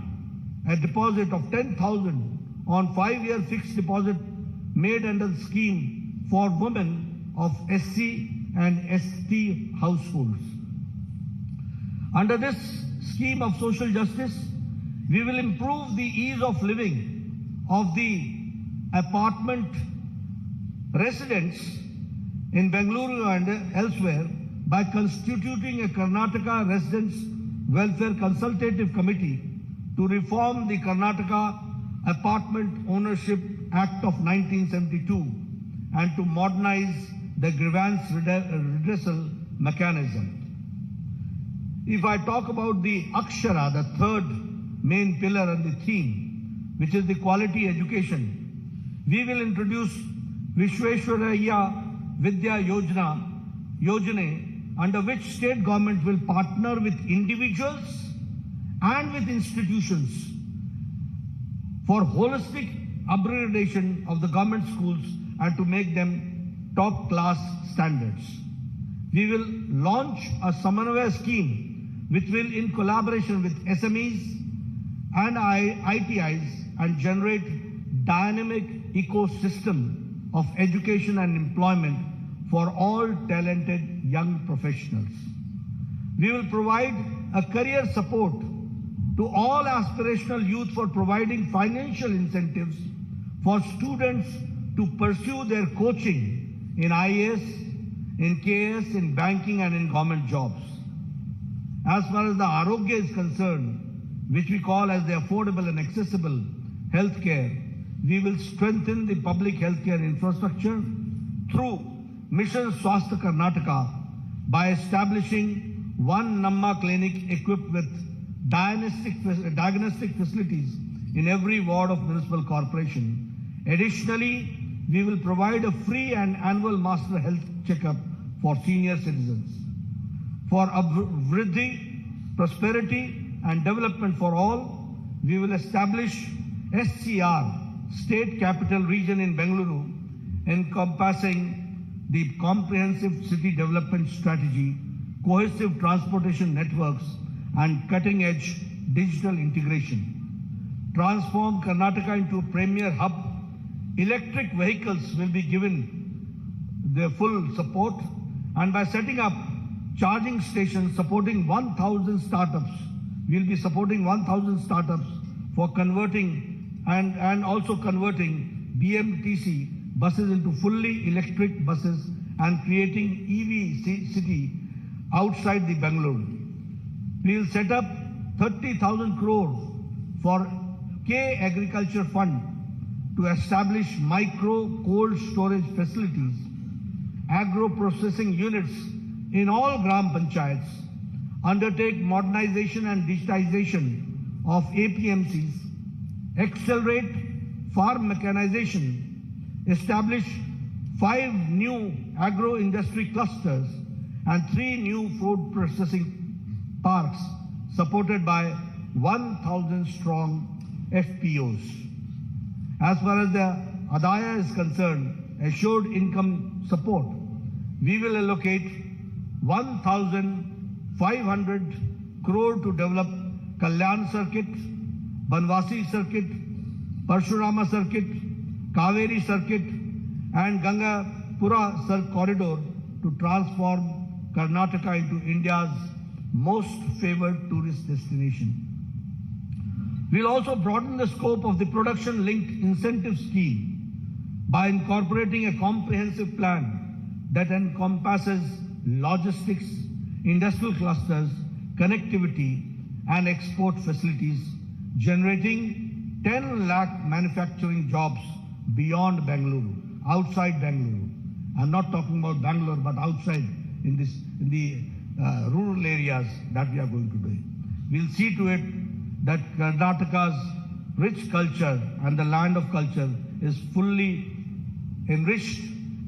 a deposit of 10,000 on 5-year fixed deposit made under the scheme for women of SC and ST households. Under this scheme of social justice, we will improve the ease of living of the apartment residents in Bengaluru and elsewhere by constituting a Karnataka Residents Welfare Consultative Committee to reform the Karnataka Apartment Ownership Act of 1972 and to modernize the grievance redressal mechanism. If I talk about the Akshara, the third main pillar and the theme, which is the quality education, we will introduce Vishweshwaraya Vidya Yojana, under which state government will partner with individuals and with institutions for holistic upgradation of the government schools and to make them top class standards. We will launch a Samanvaya scheme which will, in collaboration with SMEs and ITIs, and generate dynamic ecosystem of education and employment for all talented young professionals. We will provide a career support to all aspirational youth for providing financial incentives for students to pursue their coaching in IAS, in KS, in banking and in government jobs. As far as the Arogya is concerned, which we call as the affordable and accessible healthcare, we will strengthen the public healthcare infrastructure through Mission Swasthya Karnataka by establishing one Namma clinic equipped with diagnostic facilities in every ward of municipal corporation. Additionally, we will provide a free and annual master health checkup for senior citizens. For Vriddhi, prosperity and development for all, we will establish SCR, State Capital Region in Bengaluru, encompassing the comprehensive city development strategy, cohesive transportation networks, and cutting-edge digital integration. Transform Karnataka into a premier hub. Electric vehicles will be given their full support, and by setting up charging stations supporting 1,000 startups, we will be supporting 1,000 startups for converting and also converting BMTC buses into fully electric buses and creating EV city outside the Bangalore. We will set up 30,000 crore for K Agriculture Fund to establish micro cold storage facilities, agro processing units in all Gram Panchayats, undertake modernization and digitization of APMCs, accelerate farm mechanization, establish 5 new agro-industry clusters and 3 new food processing parks supported by 1,000 strong FPOs. As far as the Adaya is concerned, assured income support, we will allocate 1,500 crore to develop Kalyan Circuit, Banwasi Circuit, Parshurama Circuit, Kaveri Circuit, and Gangapura corridor to transform Karnataka into India's most favored tourist destination. We will also broaden the scope of the production-linked incentive scheme by incorporating a comprehensive plan that encompasses logistics, industrial clusters, connectivity, and export facilities, generating 10 lakh manufacturing jobs beyond Bengaluru, outside Bengaluru. I'm not talking about Bangalore, but outside in the rural areas that we are going to do. We'll see to it that Karnataka's rich culture and the land of culture is fully enriched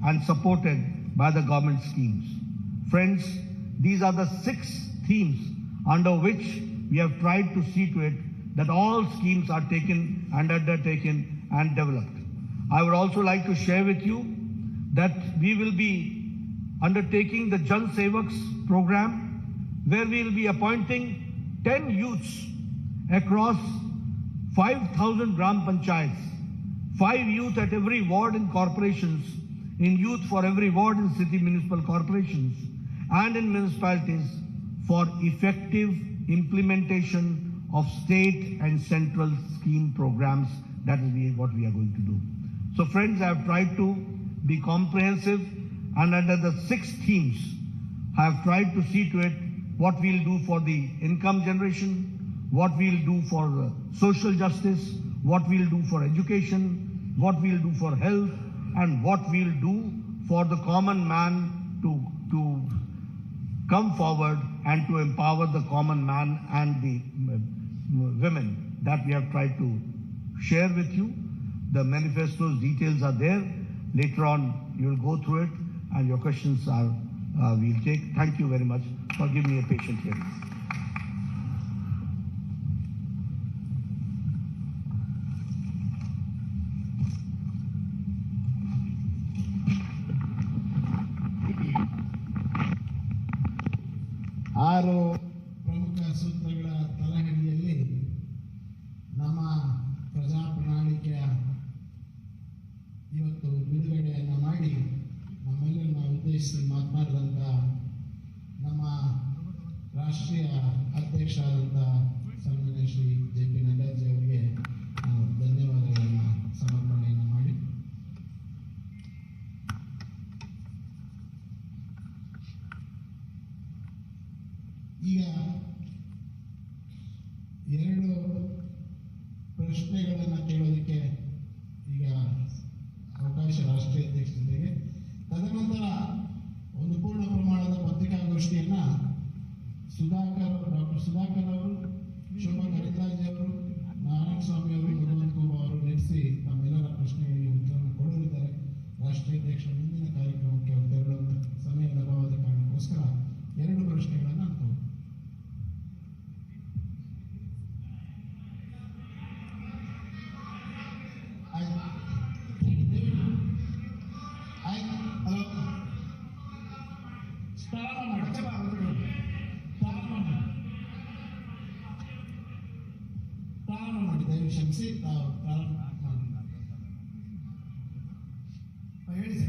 and supported by the government schemes. Friends, these are the 6 themes under which we have tried to see to it that all schemes are taken and undertaken and developed. I would also like to share with you that we will be undertaking the Jan Sevaks program, where we will be appointing 10 youths across 5,000 Gram Panchayats, 5 youth at every ward in corporations, in youth for every ward in city municipal corporations, and in municipalities for effective implementation of state and central scheme programs. That is what we are going to do. So friends, I have tried to be comprehensive, and under the 6 themes, I have tried to see to it what we will do for the income generation, what we will do for social justice, what we will do for education, what we will do for health, and what we will do for the common man to come forward and to empower the common man and the women that we have tried to share with you. The manifesto's details are there. Later on, you will go through it, and your questions we'll take. Thank you very much for giving me a patient hearing. ಆರು ಪ್ರಮುಖ ಸೂತ್ರಗಳ ತಲಹದಿಯಲ್ಲಿ ನಮ್ಮ ಪ್ರಜಾ ಪ್ರಣಾಳಿಕೆಯ ಇವತ್ತು ಬಿಡುಗಡೆಯನ್ನು ಮಾಡಿ ನಮ್ಮೆಲ್ಲರನ್ನ ಉದ್ದೇಶಿಸಿ ಮಾತನಾಡಿದಂಥ ನಮ್ಮ ರಾಷ್ಟ್ರೀಯ ಅಧ್ಯಕ್ಷರಾದಂಥ ಸನ್ಮಾನ್ಯ ಶ್ರೀ JP ನಡ್ಡಾಜಿ ಅವರಿಗೆ ನಾವು ಧನ್ಯವಾದಗಳನ್ನು ಸಮರ್ಪಣೆಯನ್ನು ಮಾಡಿ ಈಗ ಎರಡು ಪ್ರಶ್ನೆಗಳನ್ನು ಕೇಳೋದಕ್ಕೆ ಈಗ ಅವಕಾಶ ರಾಷ್ಟ್ರೀಯ ಅಧ್ಯಕ್ಷತೆಗೆ, ತದನಂತರ ಒಂದು ಪೂರ್ಣ ಪ್ರಮಾಣದ ಪತ್ರಿಕಾಗೋಷ್ಠಿಯನ್ನ ಡಾಕ್ಟರ್ ಸುಧಾಕರ್ ಅವರು, ಶೋಭಾ ಕರಂದ್ಲಾಜೆ ಅವರು, ನಾರಾಯಣ ಸ್ವಾಮಿ ಅವರು, ಭಗವಂತ ಕುಮಾರ್ ಅವರು ನಡೆಸಿ ತಮ್ಮೆಲ್ಲರ ಪ್ರಶ್ನೆಗಳಿಗೆ ಉತ್ತರವನ್ನು ಕೊಡಲಿದ್ದಾರೆ. ರಾಷ್ಟ್ರೀಯ ಅಧ್ಯಕ್ಷರ ಮುಂದಿನ ಕಾರ್ಯಕ್ರಮಕ್ಕೆ ಅವರು ತೆರಳುವಂತ ಸಮಯದ ಅಭಾವದ ಕಾರಣಕ್ಕೋಸ್ಕರ ಎರಡು ಪ್ರಶ್ನೆಗಳನ್ನು ನಾನು ಪ್ರಾರಂಭ ಮಾಡಿ ದಯವಿಟ್ಟು ಕ್ಷಮಿಸಿ ತಾವು ಪ್ರಾರಂಭ ಮಾಡಿ ಹೇಳಿ ಸರ್.